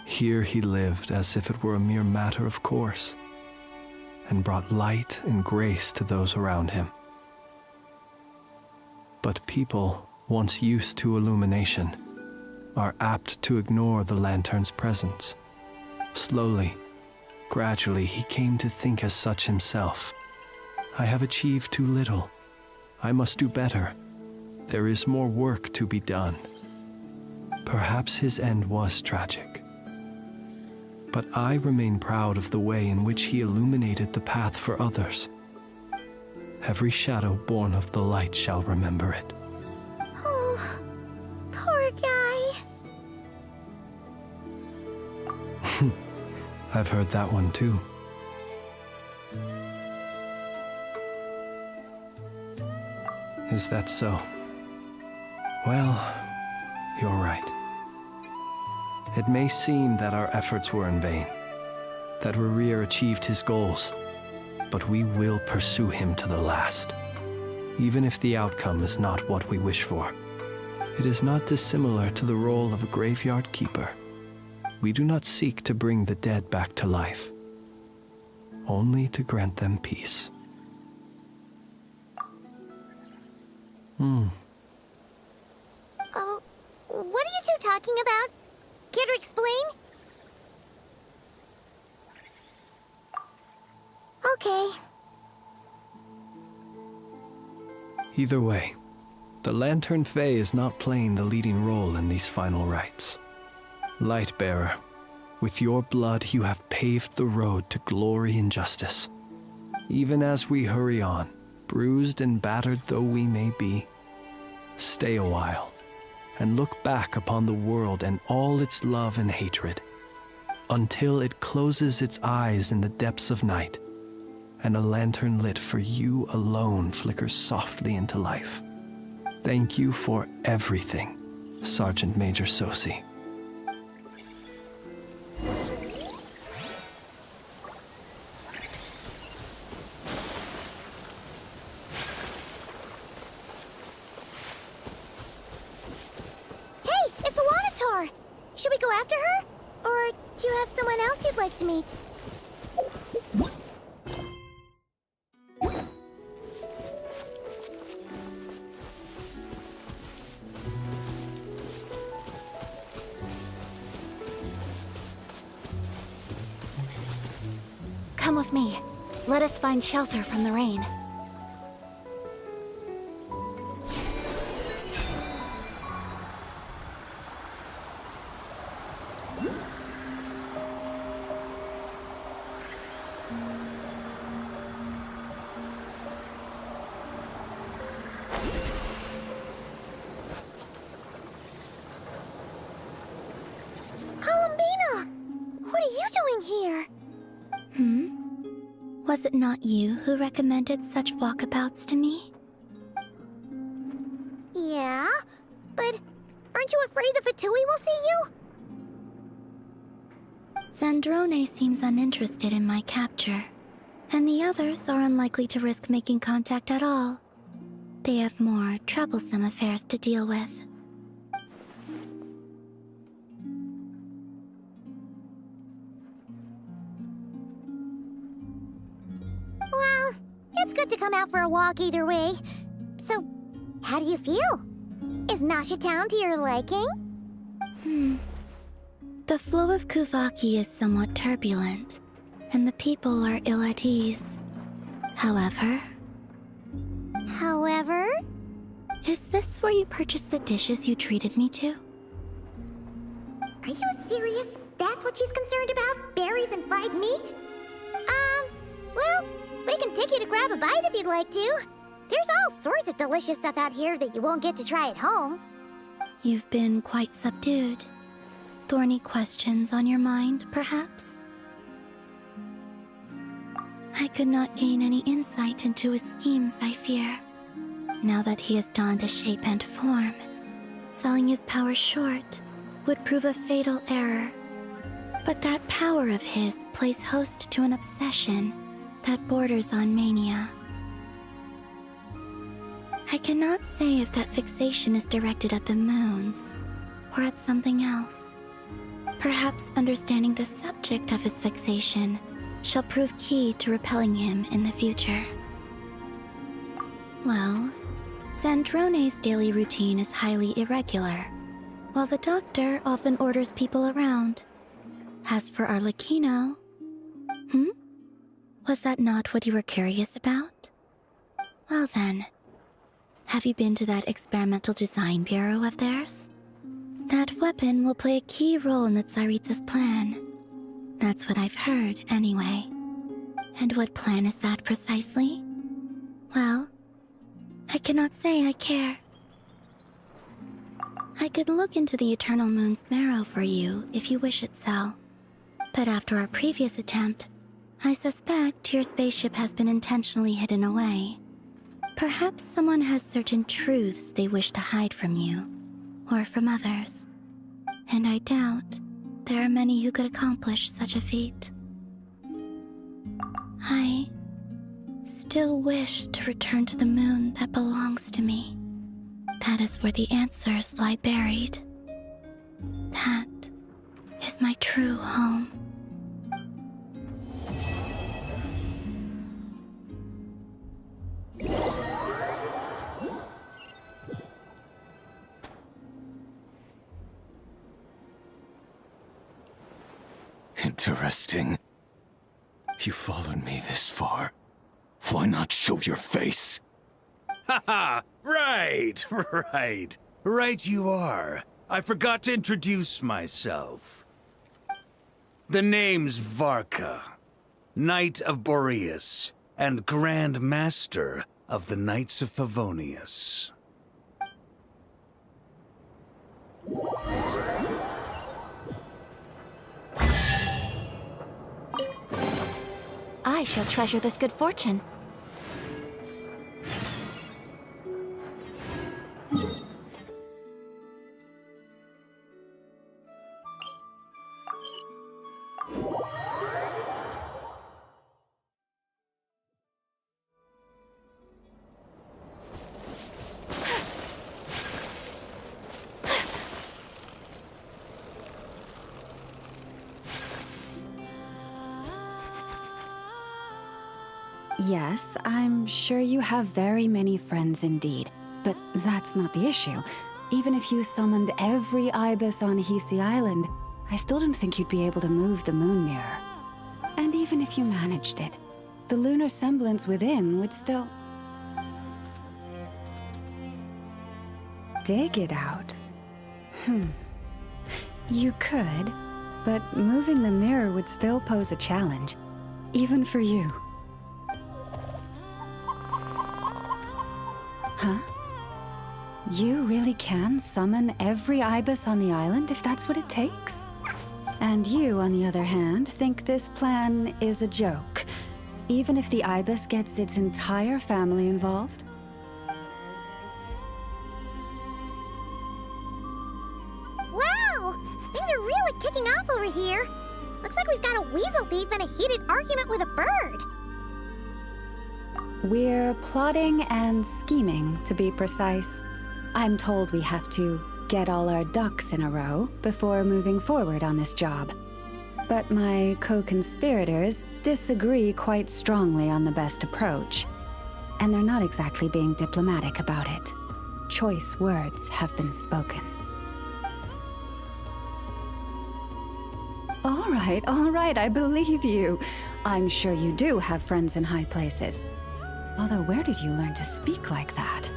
Here he lived as if it were a mere matter of course, and brought light and grace to those around him. But people, once used to illumination, are apt to ignore the lantern's presence. Slowly, gradually, he came to think as such himself. I have achieved too little. I must do better. There is more work to be done. Perhaps his end was tragic. But I remain proud of the way in which he illuminated the path for others. Every shadow born of the light shall remember it. Oh, poor guy. I've heard that one too. Is that so? Well, you're right. It may seem that our efforts were in vain, that Rerir achieved his goals, but we will pursue him to the last, even if the outcome is not what we wish for. It is not dissimilar to the role of a graveyard keeper. We do not seek to bring the dead back to life, only to grant them peace. Oh, what are you two talking about? Care to explain? Okay. Either way, the Lantern Fae is not playing the leading role in these final rites. Lightbearer, with your blood you have paved the road to glory and justice. Even as we hurry on, bruised and battered though we may be, stay a while and look back upon the world and all its love and hatred, until it closes its eyes in the depths of night, and a lantern lit for you alone flickers softly into life. Thank you for everything, Sergeant Major Sosi. Should we go after her? Or do you have someone else you'd like to meet? Come with me. Let us find shelter from the rain. Was it not you who recommended such walkabouts to me? Yeah, but aren't you afraid the Fatui will see you? Zandrone seems uninterested in my capture, and the others are unlikely to risk making contact at all. They have more troublesome affairs to deal with. Well, it's good to come out for a walk either way. So, how do you feel? Is Nasha Town to your liking? The flow of Kuvaki is somewhat turbulent, and the people are ill at ease. However? Is this where you purchased the dishes you treated me to? Are you serious? That's what she's concerned about? Berries and fried meat? Well, we can take you to grab a bite if you'd like to. There's all sorts of delicious stuff out here that you won't get to try at home. You've been quite subdued. Thorny questions on your mind, perhaps? I could not gain any insight into his schemes, I fear. Now that he has donned a shape and form, selling his power short would prove a fatal error. But that power of his plays host to an obsession that borders on mania. I cannot say if that fixation is directed at the moons or at something else. Perhaps understanding the subject of his fixation shall prove key to repelling him in the future. Well, Zandrone's daily routine is highly irregular, while the doctor often orders people around. As for Arlecchino... Was that not what you were curious about? Well then, have you been to that experimental design bureau of theirs? That weapon will play a key role in the Tsaritsa's plan. That's what I've heard, anyway. And what plan is that precisely? Well, I cannot say I care. I could look into the Eternal Moon's marrow for you if you wish it so. But after our previous attempt, I suspect your spaceship has been intentionally hidden away. Perhaps someone has certain truths they wish to hide from you, or from others. And I doubt there are many who could accomplish such a feat. I still wish to return to the moon that belongs to me. That is where the answers lie buried. That is my true home. Interesting. You followed me this far. Why not show your face? Haha! Right! Right you are. I forgot to introduce myself. The name's Varka, Knight of Boreas, and Grand Master of the Knights of Favonius. I shall treasure this good fortune. Yes, I'm sure you have very many friends indeed. But that's not the issue. Even if you summoned every ibis on Hisi Island, I still don't think you'd be able to move the moon mirror. And even if you managed it, the lunar semblance within would still... dig it out. You could, but moving the mirror would still pose a challenge, even for you. Huh? You really can summon every ibis on the island if that's what it takes? And you, on the other hand, think this plan is a joke, even if the ibis gets its entire family involved? Wow! Things are really kicking off over here. Looks like we've got a weasel thief and a heated argument with a bird. We're plotting and scheming, to be precise. I'm told we have to get all our ducks in a row before moving forward on this job. But my co-conspirators disagree quite strongly on the best approach. And they're not exactly being diplomatic about it. Choice words have been spoken. All right, I believe you. I'm sure you do have friends in high places. Although, where did you learn to speak like that?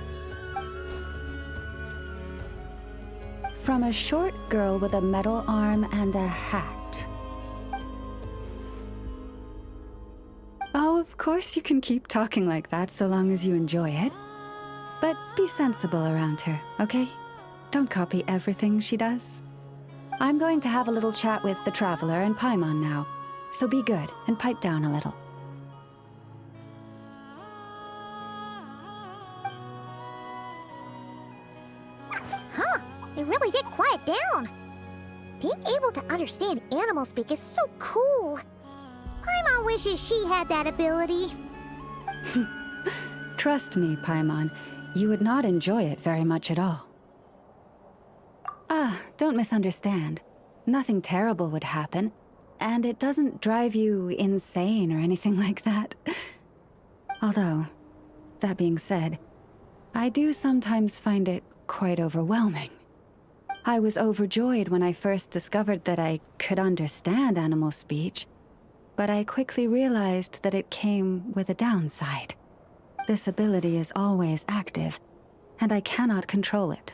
From a short girl with a metal arm and a hat. Oh, of course you can keep talking like that so long as you enjoy it. But be sensible around her, okay? Don't copy everything she does. I'm going to have a little chat with the Traveler and Paimon now, so be good and pipe down a little. Huh, it really did quiet down. Being able to understand animal speak is so cool. Paimon wishes she had that ability. Trust me, Paimon, you would not enjoy it very much at all. Don't misunderstand. Nothing terrible would happen, and it doesn't drive you insane or anything like that. Although, that being said, I do sometimes find it quite overwhelming. I was overjoyed when I first discovered that I could understand animal speech, but I quickly realized that it came with a downside. This ability is always active, and I cannot control it.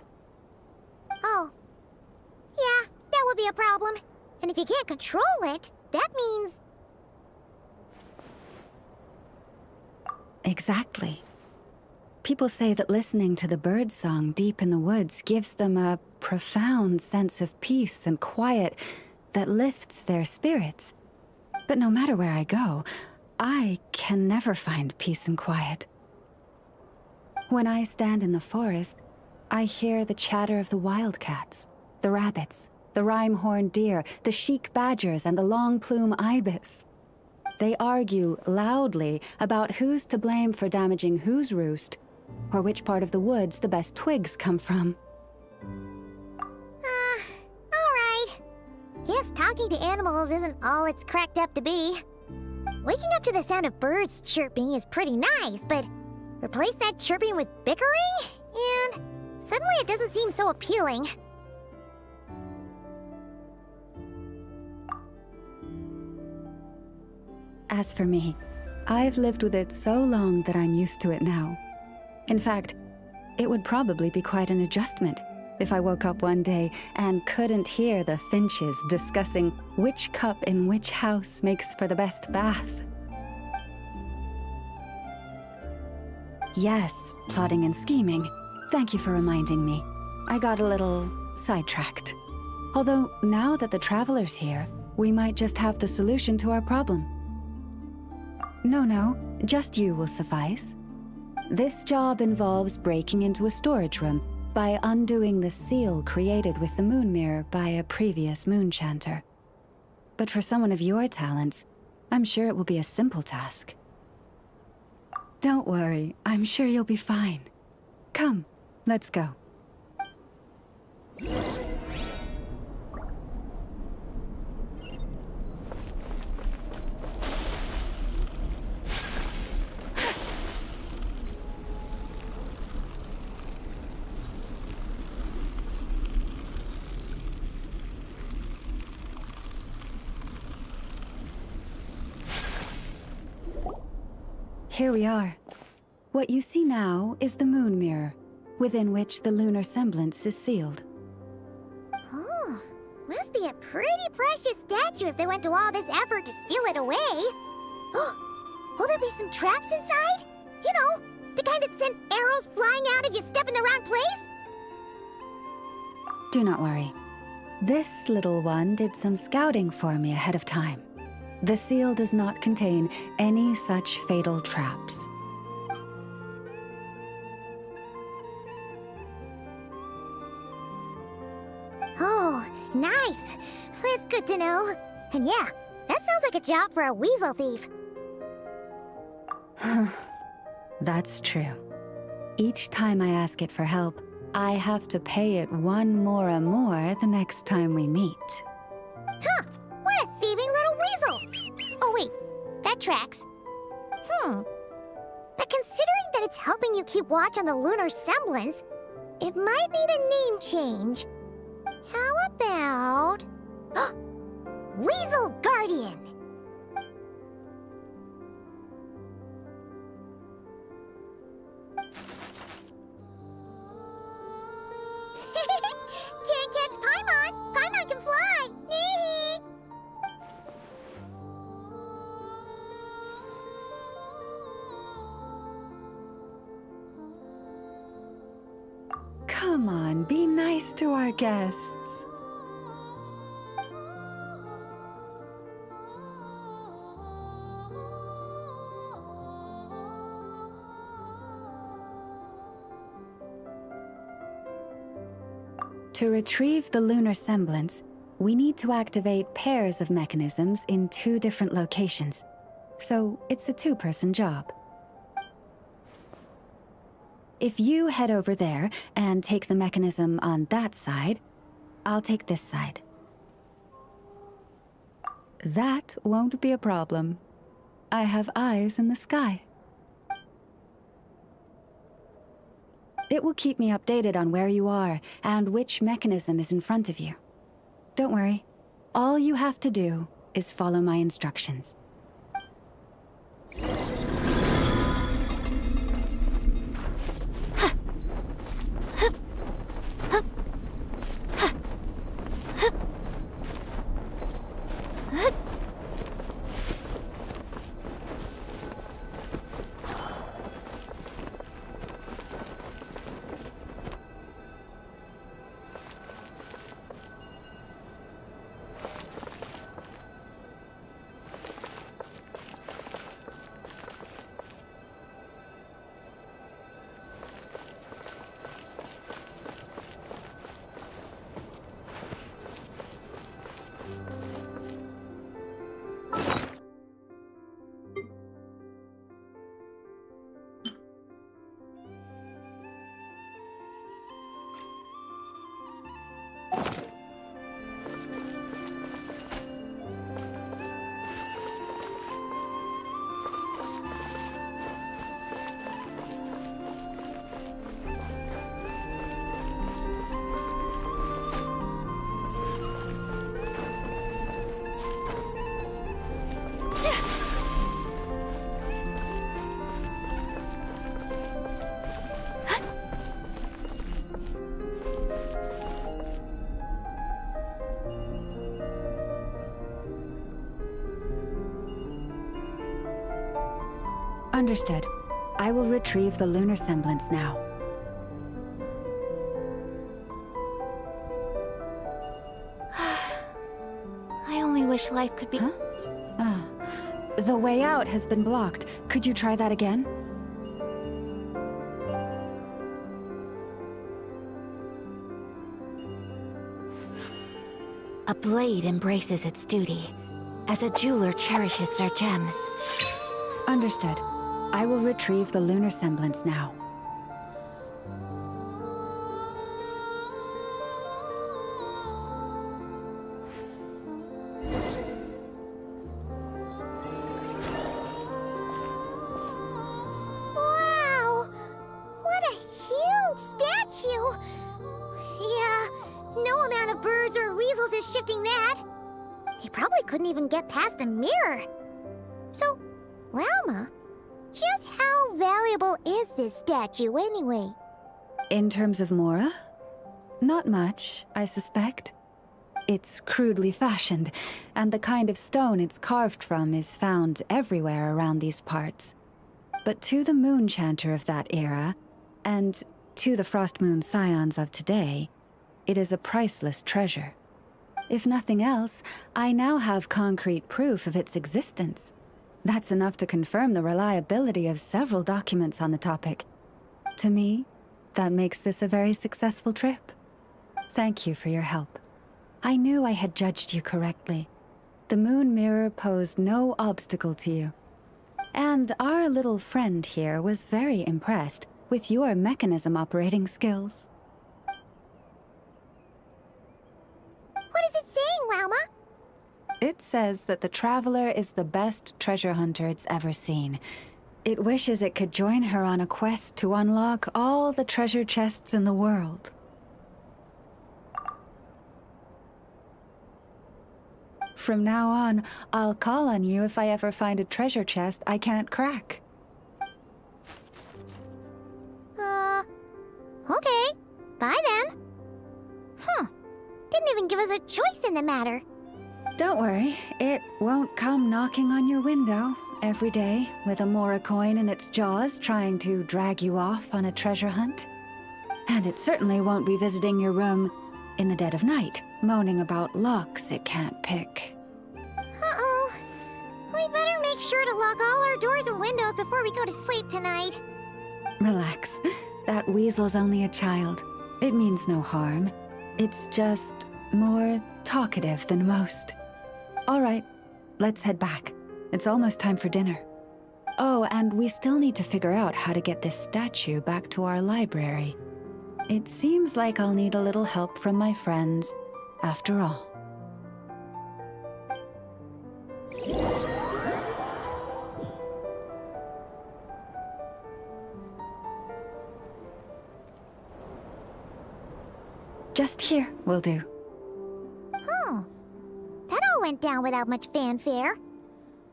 Oh. Yeah, that would be a problem. And if you can't control it, that means... Exactly. People say that listening to the bird song deep in the woods gives them a profound sense of peace and quiet that lifts their spirits. But no matter where I go, I can never find peace and quiet. When I stand in the forest, I hear the chatter of the wildcats, the rabbits, the rhyme-horned deer, the chic badgers, and the long-plume ibis. They argue loudly about who's to blame for damaging whose roost, or which part of the woods the best twigs come from. Alright. Guess talking to animals isn't all it's cracked up to be. Waking up to the sound of birds chirping is pretty nice, but replace that chirping with bickering, and suddenly it doesn't seem so appealing. As for me, I've lived with it so long that I'm used to it now. In fact, it would probably be quite an adjustment if I woke up one day and couldn't hear the finches discussing which cup in which house makes for the best bath. Yes, plotting and scheming. Thank you for reminding me. I got a little sidetracked. Although, now that the Traveler's here, we might just have the solution to our problem. No, just you will suffice. This job involves breaking into a storage room by undoing the seal created with the moon mirror by a previous moon chanter. But for someone of your talents, I'm sure it will be a simple task. Don't worry, I'm sure you'll be fine. Come, let's go. Here we are. What you see now is the moon mirror, within which the lunar semblance is sealed. Oh, must be a pretty precious statue if they went to all this effort to steal it away. Will there be some traps inside? You know, the kind that send arrows flying out if you step in the wrong place? Do not worry. This little one did some scouting for me ahead of time. The seal does not contain any such fatal traps. Oh, nice. That's good to know. And yeah, that sounds like a job for a weasel thief. That's true. Each time I ask it for help, I have to pay it one more the next time we meet. Huh, what a thieving little weasel! Oh wait, that tracks. But considering that it's helping you keep watch on the lunar semblance, it might need a name change. How about... Weasel Guardian! Can't catch Paimon! Paimon can fly! Come on, be nice to our guests. To retrieve the lunar semblance, we need to activate pairs of mechanisms in 2 different locations. So it's a 2-person job. If you head over there and take the mechanism on that side, I'll take this side. That won't be a problem. I have eyes in the sky. It will keep me updated on where you are and which mechanism is in front of you. Don't worry. All you have to do is follow my instructions. Understood. I will retrieve the lunar semblance now. I only wish life could be... Huh? The way out has been blocked. Could you try that again? A blade embraces its duty, as a jeweler cherishes their gems. Understood. I will retrieve the lunar semblance now. Wow! What a huge statue! Yeah, no amount of birds or weasels is shifting that. They probably couldn't even get past the mirror. So, Llama, Just how valuable is this statue anyway? In terms of Mora? Not much, I suspect. It's crudely fashioned, and the kind of stone it's carved from is found everywhere around these parts. But to the Moon Chanter of that era, and to the Frost Moon Scions of today, it is a priceless treasure. If nothing else, I now have concrete proof of its existence. That's enough to confirm the reliability of several documents on the topic. To me, that makes this a very successful trip. Thank you for your help. I knew I had judged you correctly. The Moon Mirror posed no obstacle to you. And our little friend here was very impressed with your mechanism operating skills. What is it saying, Lauma? It says that the Traveler is the best treasure hunter it's ever seen. It wishes it could join her on a quest to unlock all the treasure chests in the world. From now on, I'll call on you if I ever find a treasure chest I can't crack. Okay. Bye then. Didn't even give us a choice in the matter. Don't worry, it won't come knocking on your window every day with a Mora coin in its jaws trying to drag you off on a treasure hunt. And it certainly won't be visiting your room in the dead of night, moaning about locks it can't pick. Uh-oh. We better make sure to lock all our doors and windows before we go to sleep tonight. Relax. That weasel's only a child. It means no harm. It's just more talkative than most. All right, let's head back. It's almost time for dinner. Oh, and we still need to figure out how to get this statue back to our library. It seems like I'll need a little help from my friends, after all. Just here will do. Oh. That all went down without much fanfare.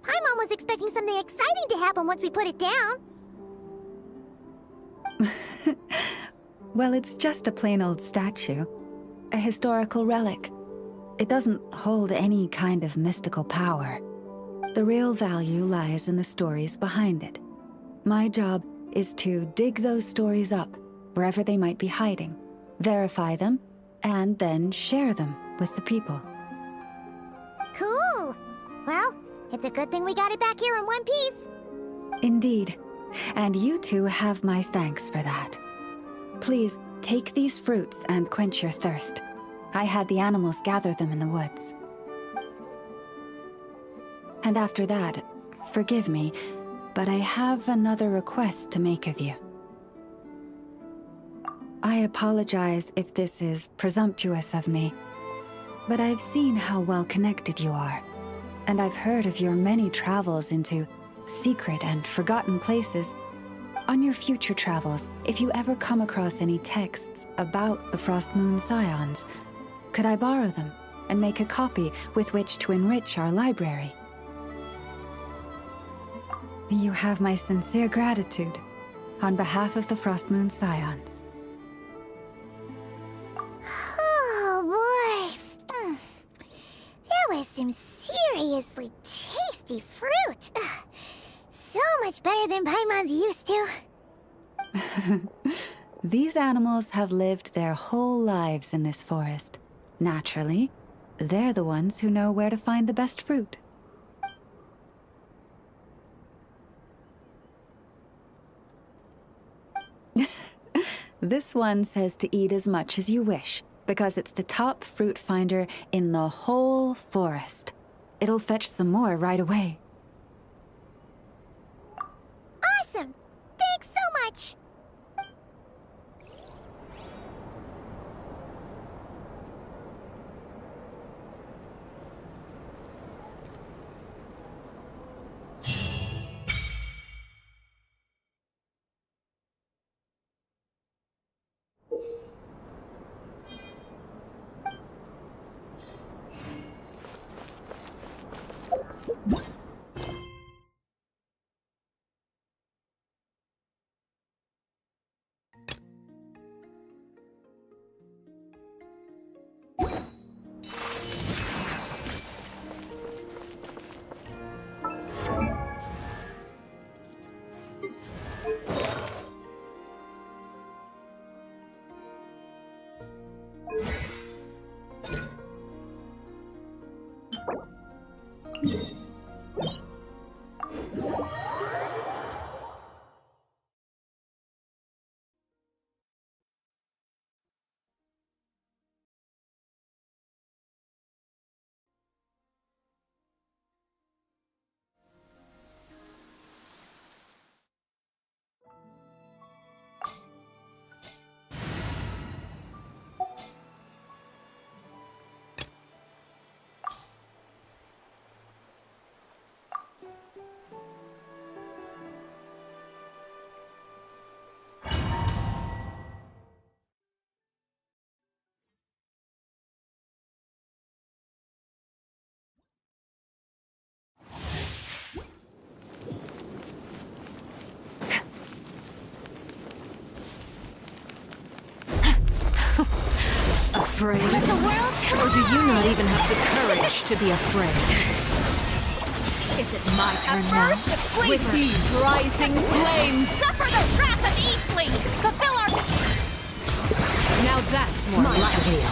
My mom was expecting something exciting to happen once we put it down. Well, it's just a plain old statue. A historical relic. It doesn't hold any kind of mystical power. The real value lies in the stories behind it. My job is to dig those stories up, wherever they might be hiding, verify them, and then share them with the people. Cool. Well, it's a good thing we got it back here in one piece. Indeed. And you two have my thanks for that. Please, take these fruits and quench your thirst. I had the animals gather them in the woods. And after that, forgive me, but I have another request to make of you. I apologize if this is presumptuous of me, but I've seen how well connected you are, and I've heard of your many travels into secret and forgotten places. On your future travels, if you ever come across any texts about the Frost Moon Scions, could I borrow them and make a copy with which to enrich our library? You have my sincere gratitude on behalf of the Frost Moon Scions. Oh boy. That was some seriously tasty fruit. So much better than Paimon's used to. These animals have lived their whole lives in this forest. Naturally, they're the ones who know where to find the best fruit. This one says to eat as much as you wish, because it's the top fruit finder in the whole forest. It'll fetch some more right away. Awesome! Thanks so much! Afraid? Or do you not even have the courage to be afraid? Is it my turn now? With these rising flames! Suffer the wrath of Eastling! Fulfill our... Now that's more like it.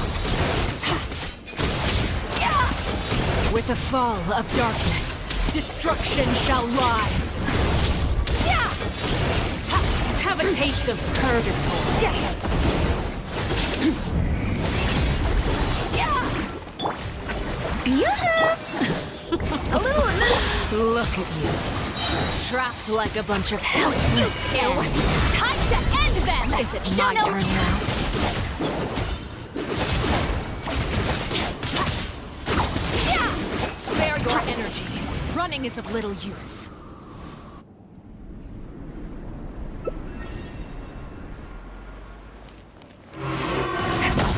With the fall of darkness, destruction shall rise. Have a taste of purgatory. A little... Look at you. Trapped like a bunch of helpless ants. Time to end them! Is it my turn now? Spare your energy. Running is of little use.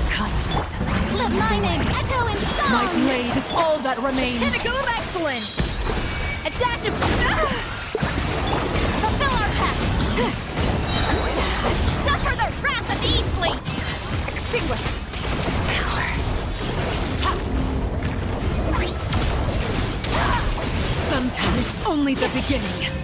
Kindness has been Let my name echo in song! My blade is all that remains. Pinnacle of excellence! A dash of... Fulfill our pact! Suffer the wrath of Eastling! Extinguish! Sometimes only the beginning.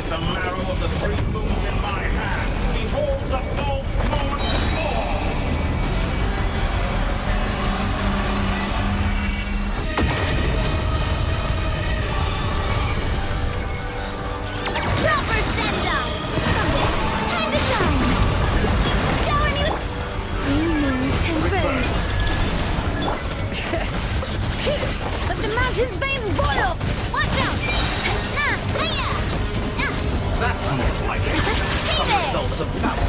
The marrow of the three moons in my hand. Behold the false moon's fall! Proper send-off! Time to shine! Shower me with... Converge! Let the mountain's veins boil! Watch out! That's more like it. Some results of valor.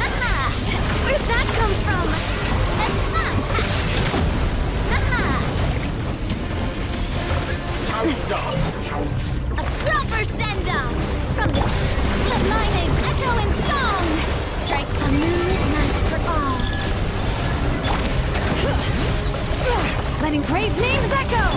Where'd that come from? How done? A proper send-off! From this, let my name echo in song! Strike a moonlit night for all. Letting brave names echo!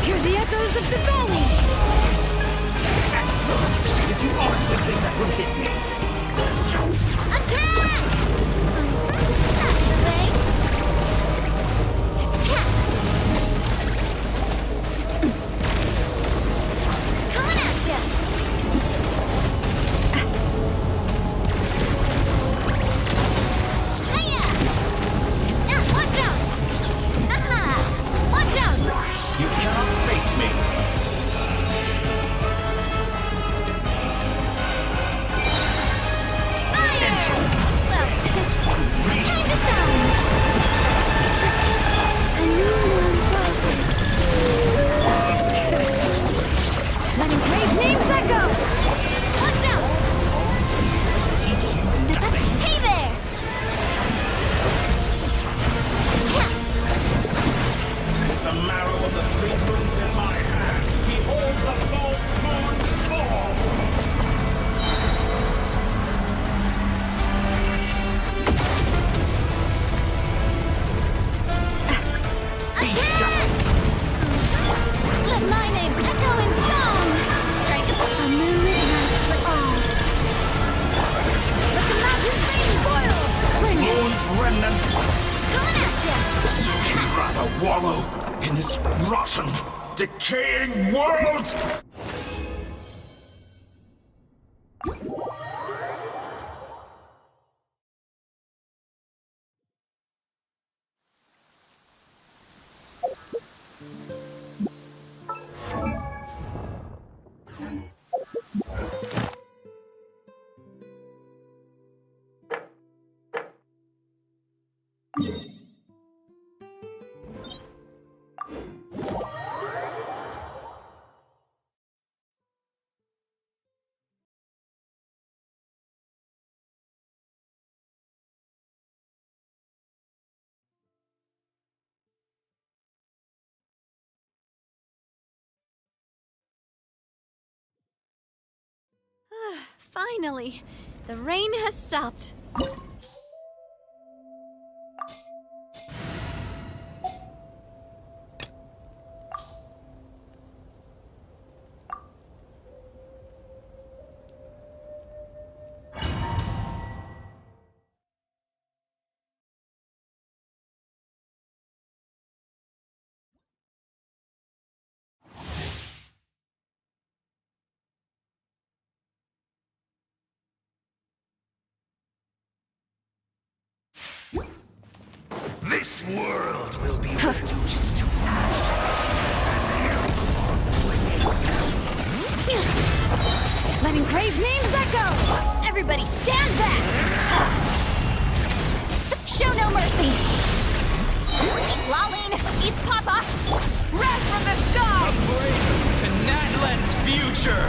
Hear the echoes of the valley! Excellent! Did you honestly think that would hit me? Attack! That's the way! Coming at ya! wallow in this rotten, decaying world? Finally, the rain has stopped. This world will be reduced to ashes, and Letting grave names echo! Everybody stand back! Show no mercy! Lolling, it's Papa! Wrath from the sky! A break to Natlan's future!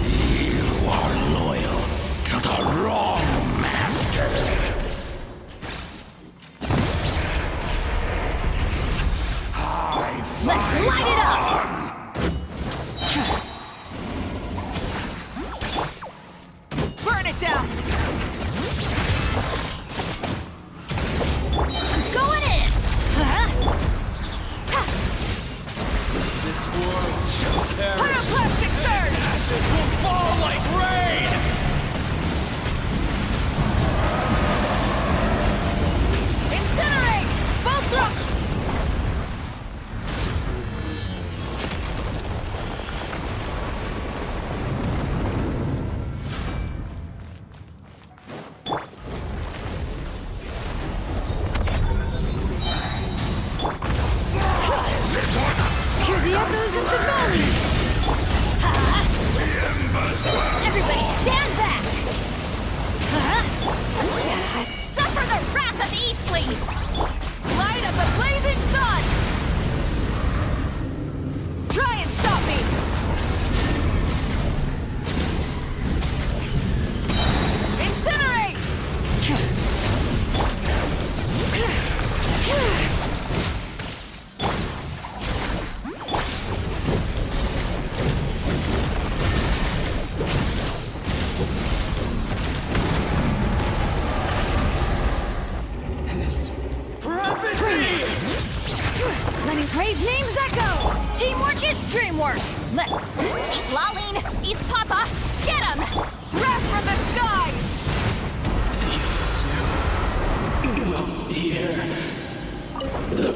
you are loyal to the wrong master. Let's light it up! Burn it down! I'm going in! This world shall perish. Pyroclastic surge! Ashes will fall like rain! Incinerate! Both drop! Hear the echoes of the valley! Everybody stand back! Suffer the wrath of Eastling! Light of the blazing sun! Try and stop me! Incinerate! Letting grave names echo! Teamwork is dreamwork! Let's eat Lolling! Eat Papa! Get him! Wrath from the sky! Here. The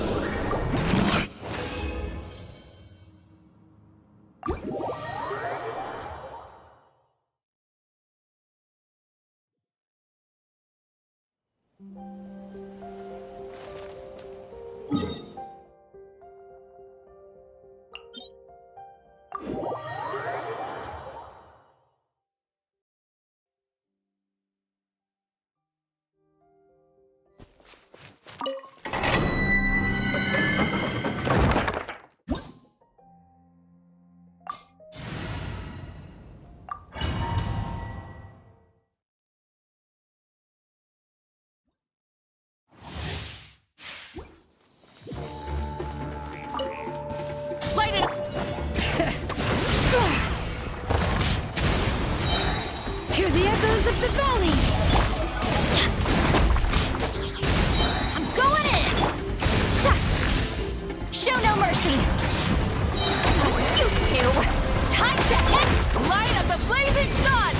Light it up! Hear the echoes of the valley! I'm going in! Show no mercy! You two! Time to end light of the blazing sun!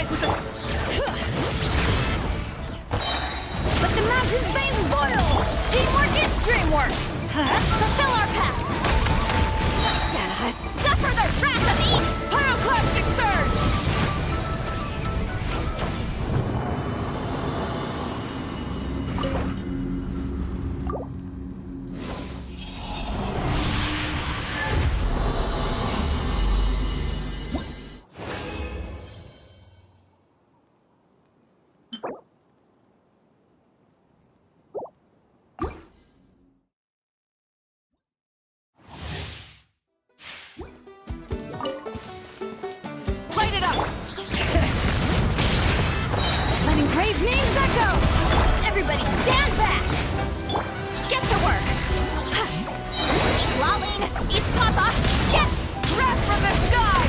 with the... Let the mountain's veins boil! Teamwork is dreamwork! Fulfill our pact! Suffer the wrath of each pyroclastic surge! Light it up! Letting brave names echo! Everybody stand back! Get to work! Eat Laline! Eat Papa! Get wrath from the sky!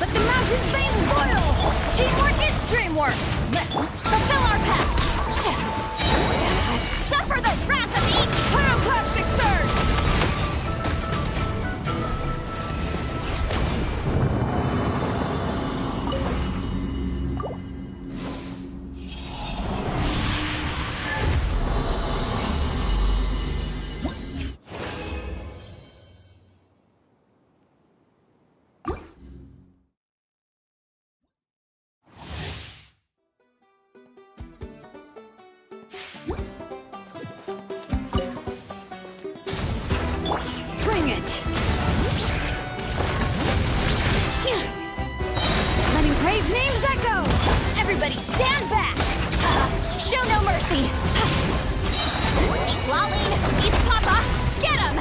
Let the mountain's veins boil! Teamwork is dreamwork! Let's fulfill our pact! Suffer the wrath of each pyroclastic surge! Bring it! Letting brave names echo! Everybody stand back! Show no mercy! Eat Laline! Eat Papa! Get him!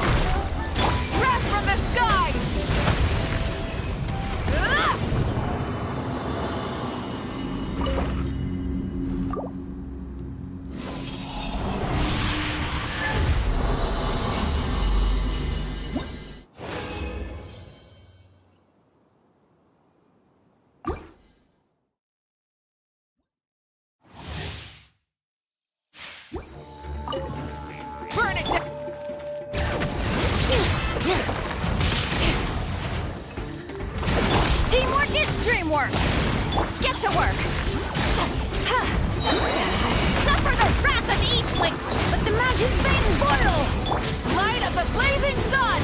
Wrath from the skies! Burn it down! Teamwork is dreamwork! Get to work! Suffer the wrath of each Let the mountain's veins boil! Light of the blazing sun!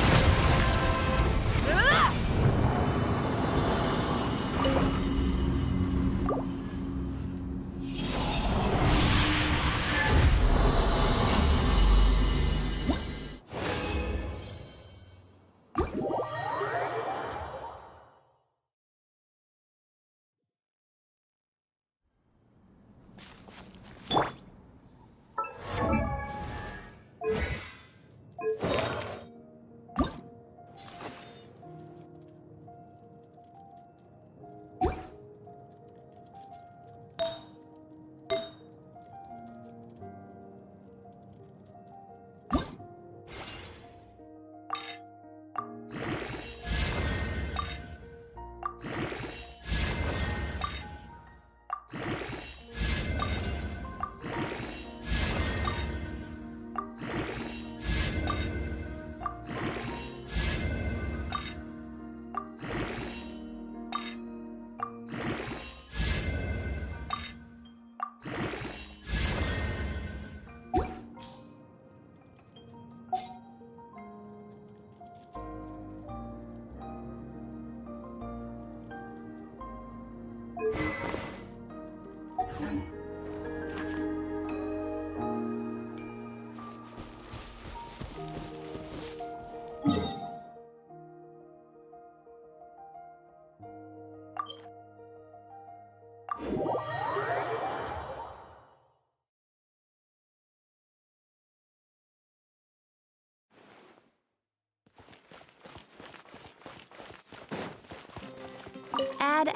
Add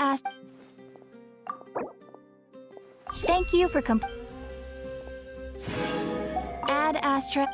Thank you for Add Astra.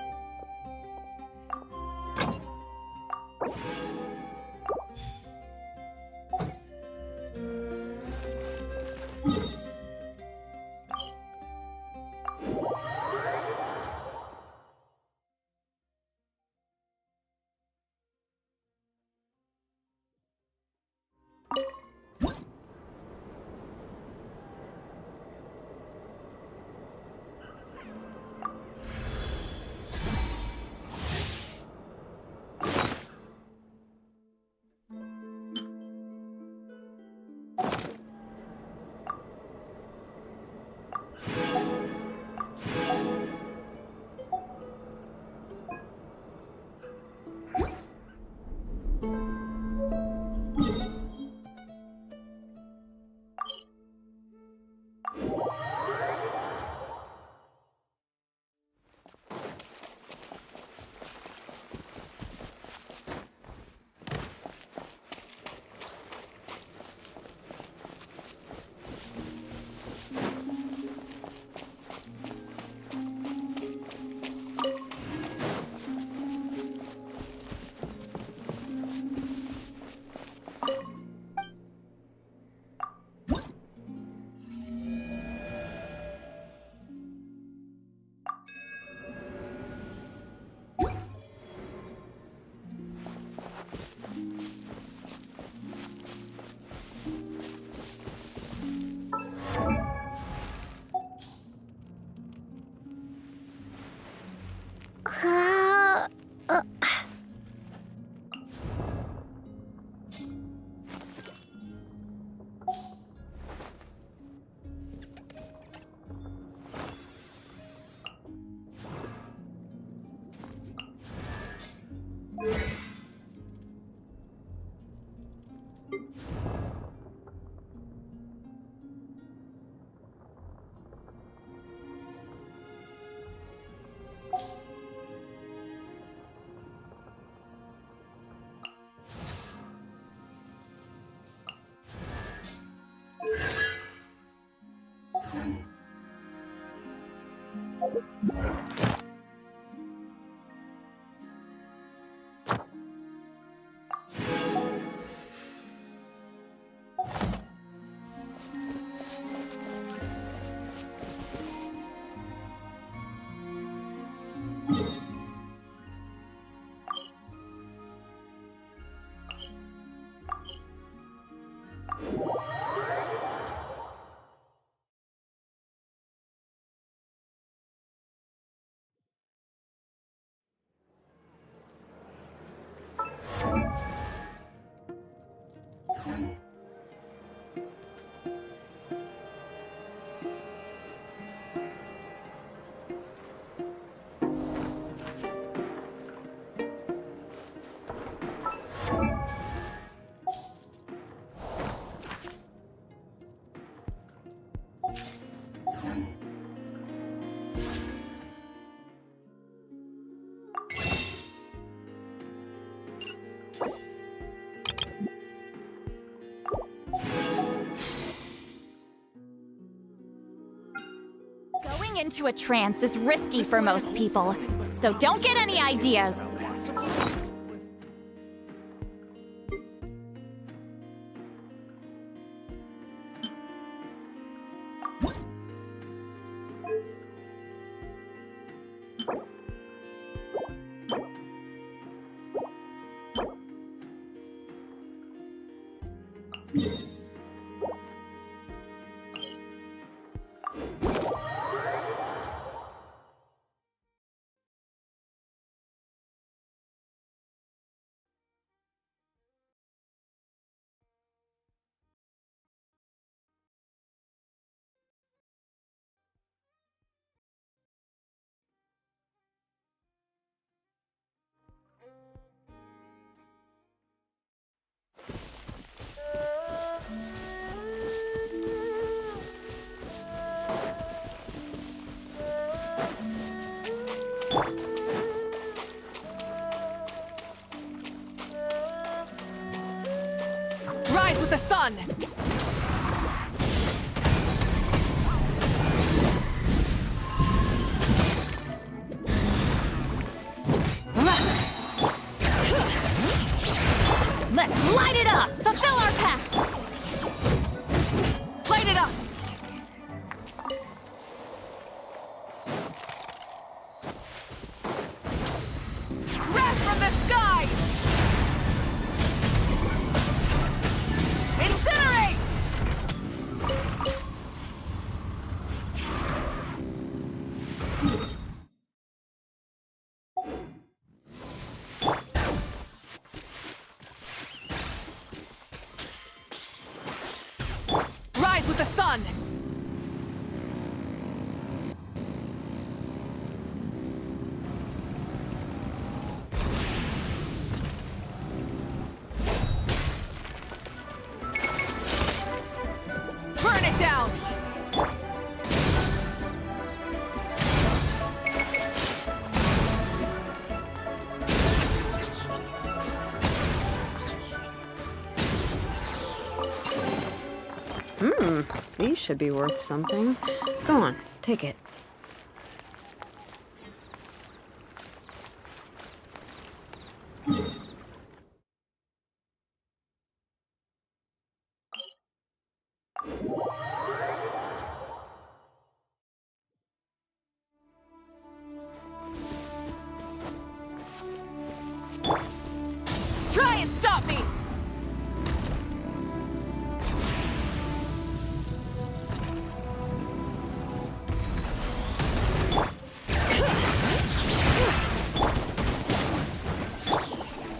Going into a trance is risky for most people, so don't get any ideas. Rise with the sun! the sun! Burn it down! These should be worth something. Go on, take it. Try and stop me!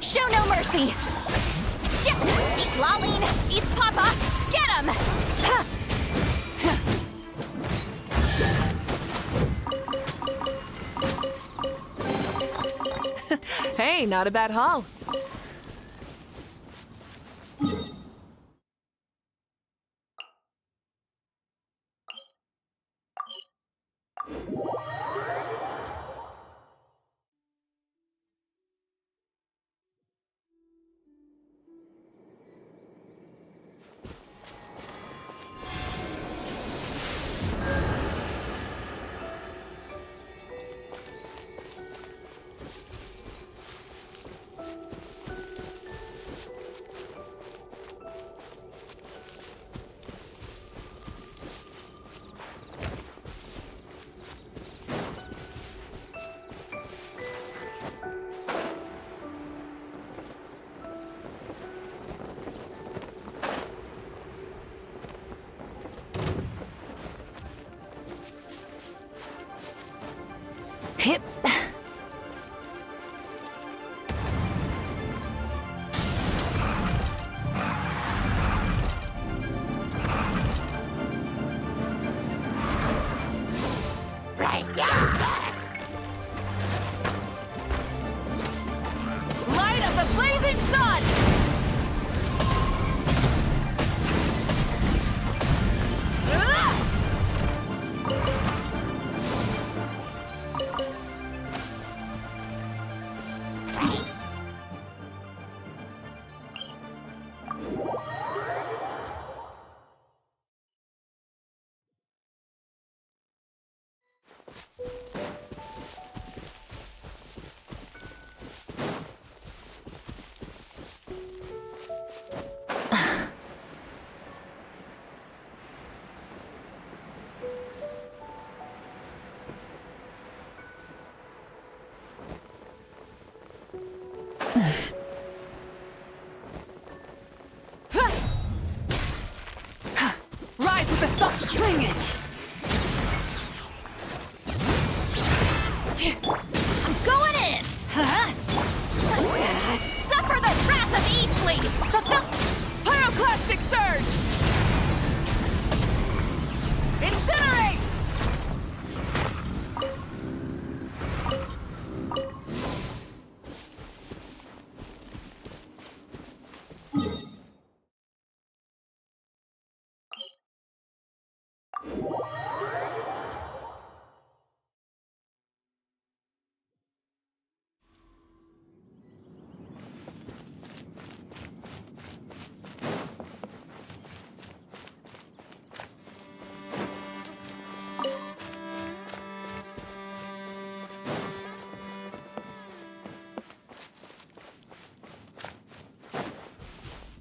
Show no mercy! Shit! Eat Laline! Eat Papa! Get him! Hey, not a bad haul. Hip. Light of the blazing sun! Rise with the sun! Bring it! I'm going in! Huh? Suffer the wrath of Eastly! Pyroclastic surge! Incinerate!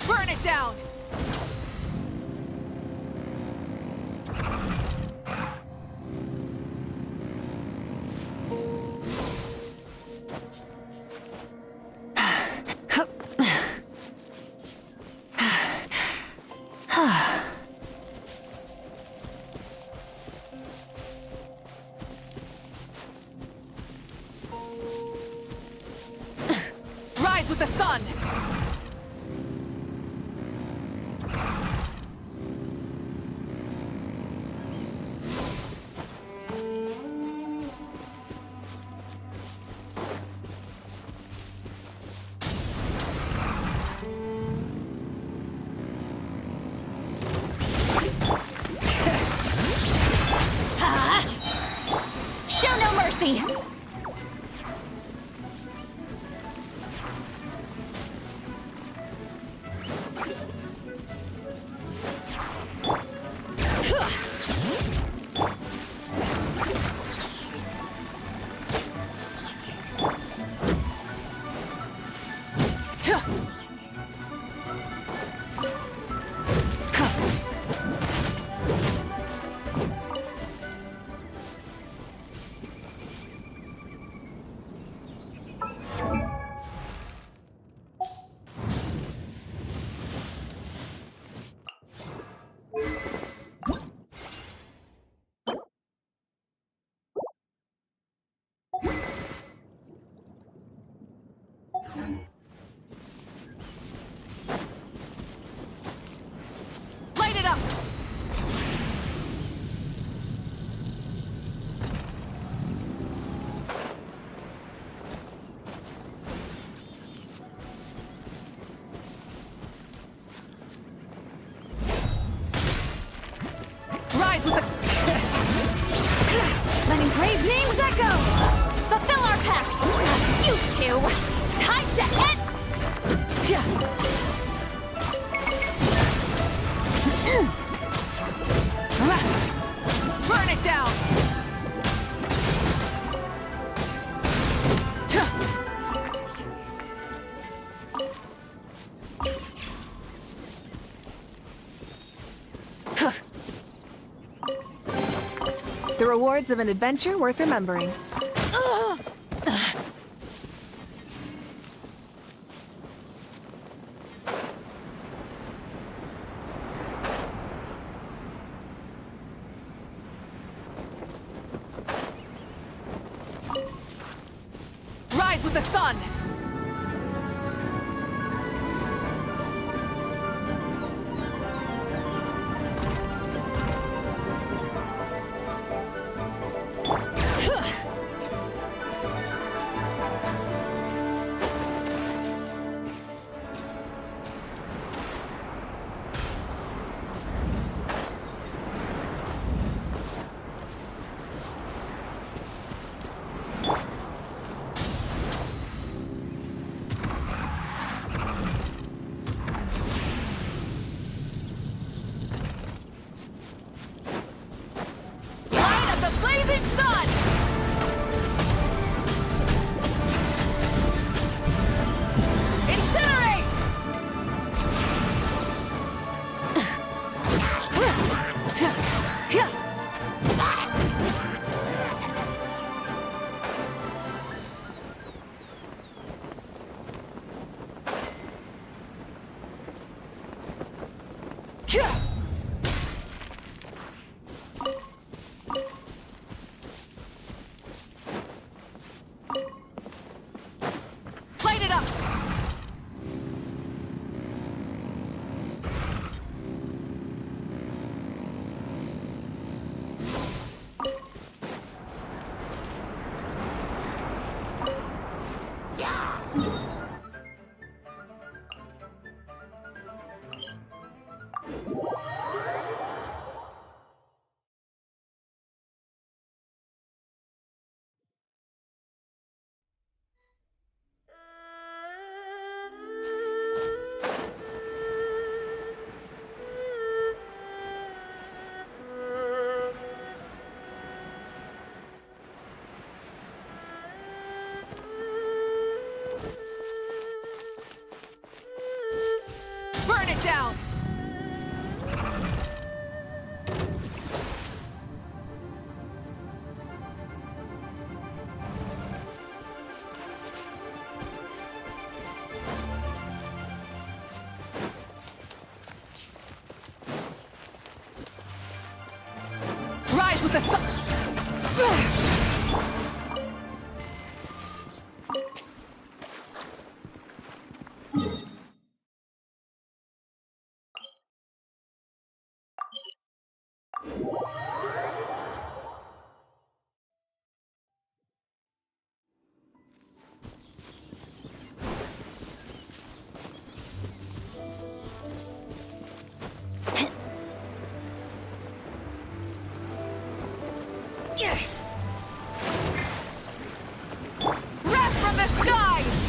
Burn it down! Rise with the sun! Show no mercy! Light it up! Rise with the... Letting brave names echo! Fulfill our pact! You two! Time to end... Burn it down! The rewards of an adventure worth remembering. Rise with the sun! Light it up! Burn it down! Rise with the sun! Wrath from the skies!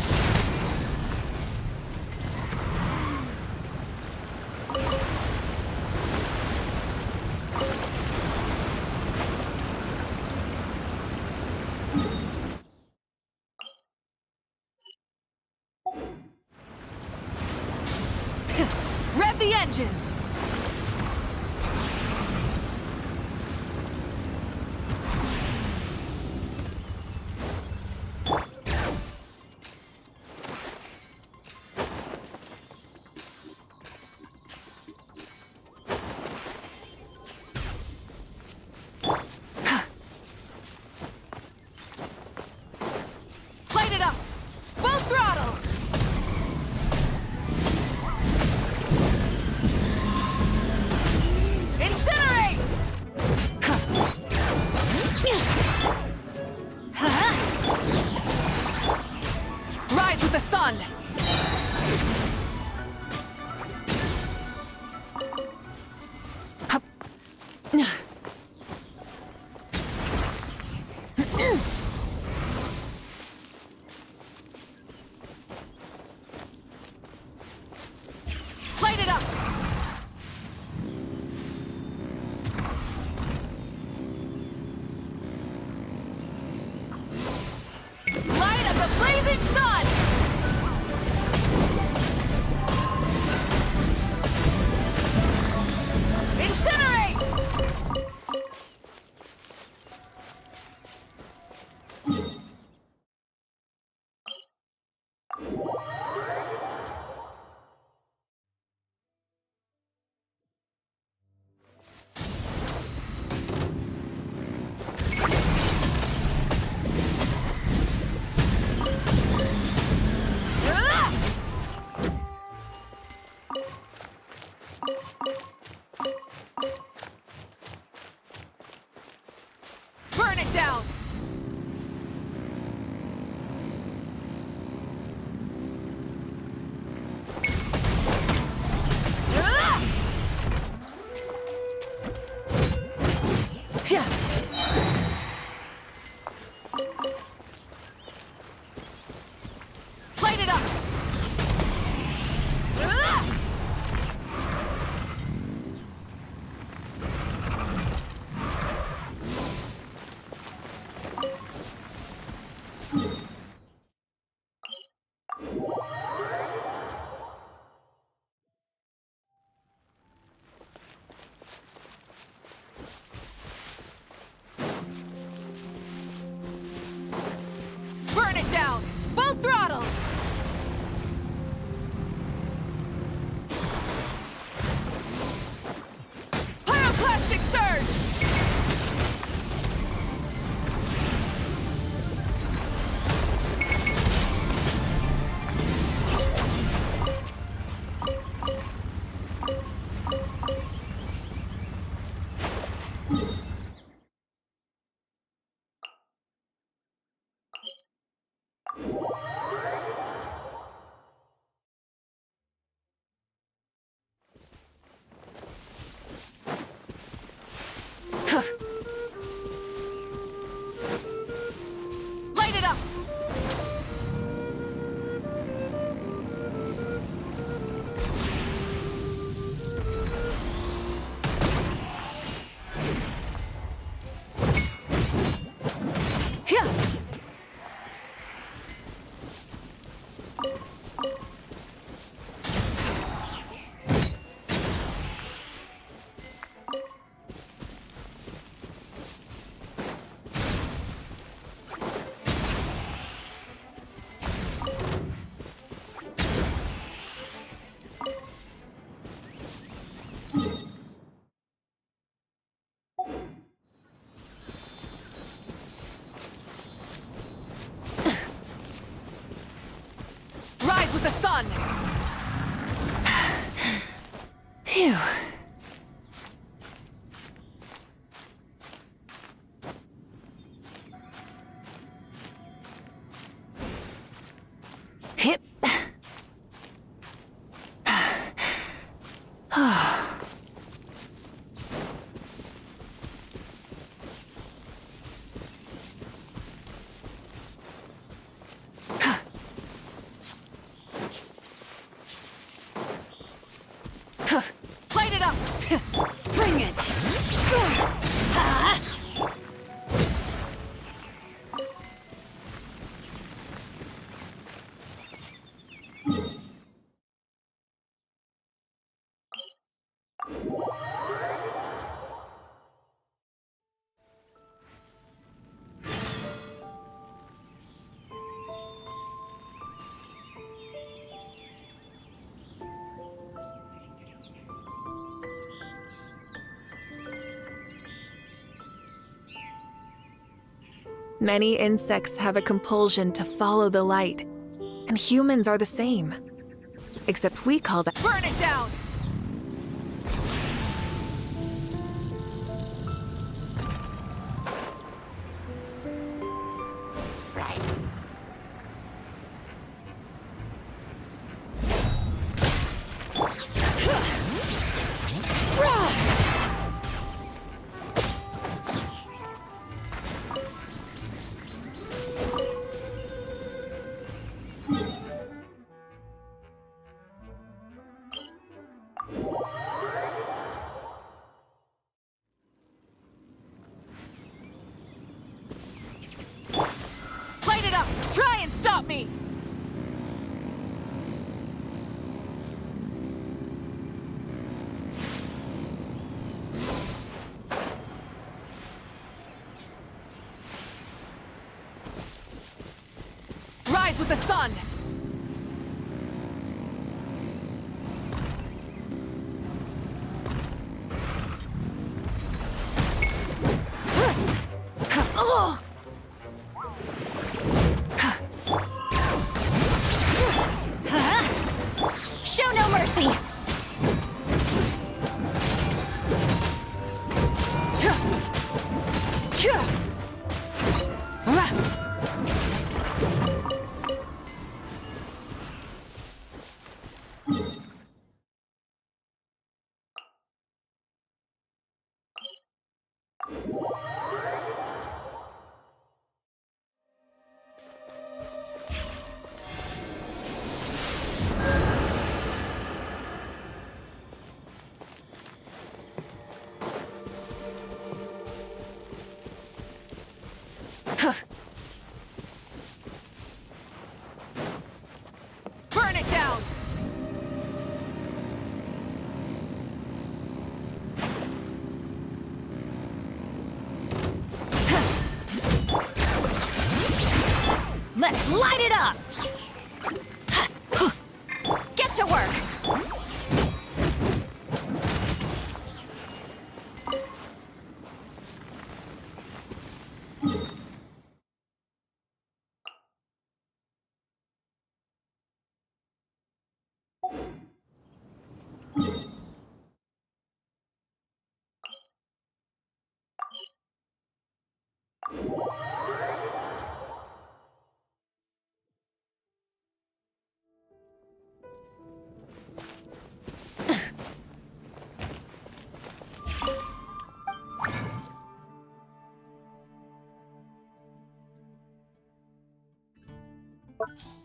Rev the engines! Light it up! Full throttle! Incinerate! Rise with the sun! Light it up! Light of the blazing sun! Incinerate! Burn it down! Light it up! Burn it down! Full throttle! Pyroclastic surge! Light it up! Yeah. Rise with the sun! Phew. Hip. Many insects have a compulsion to follow the light, and humans are the same. Except we call that— Burn it down! Light it up! Try and stop me! Rise with the sun! Oh! Show no mercy! Burn it down! Let's light it up! Get to work! you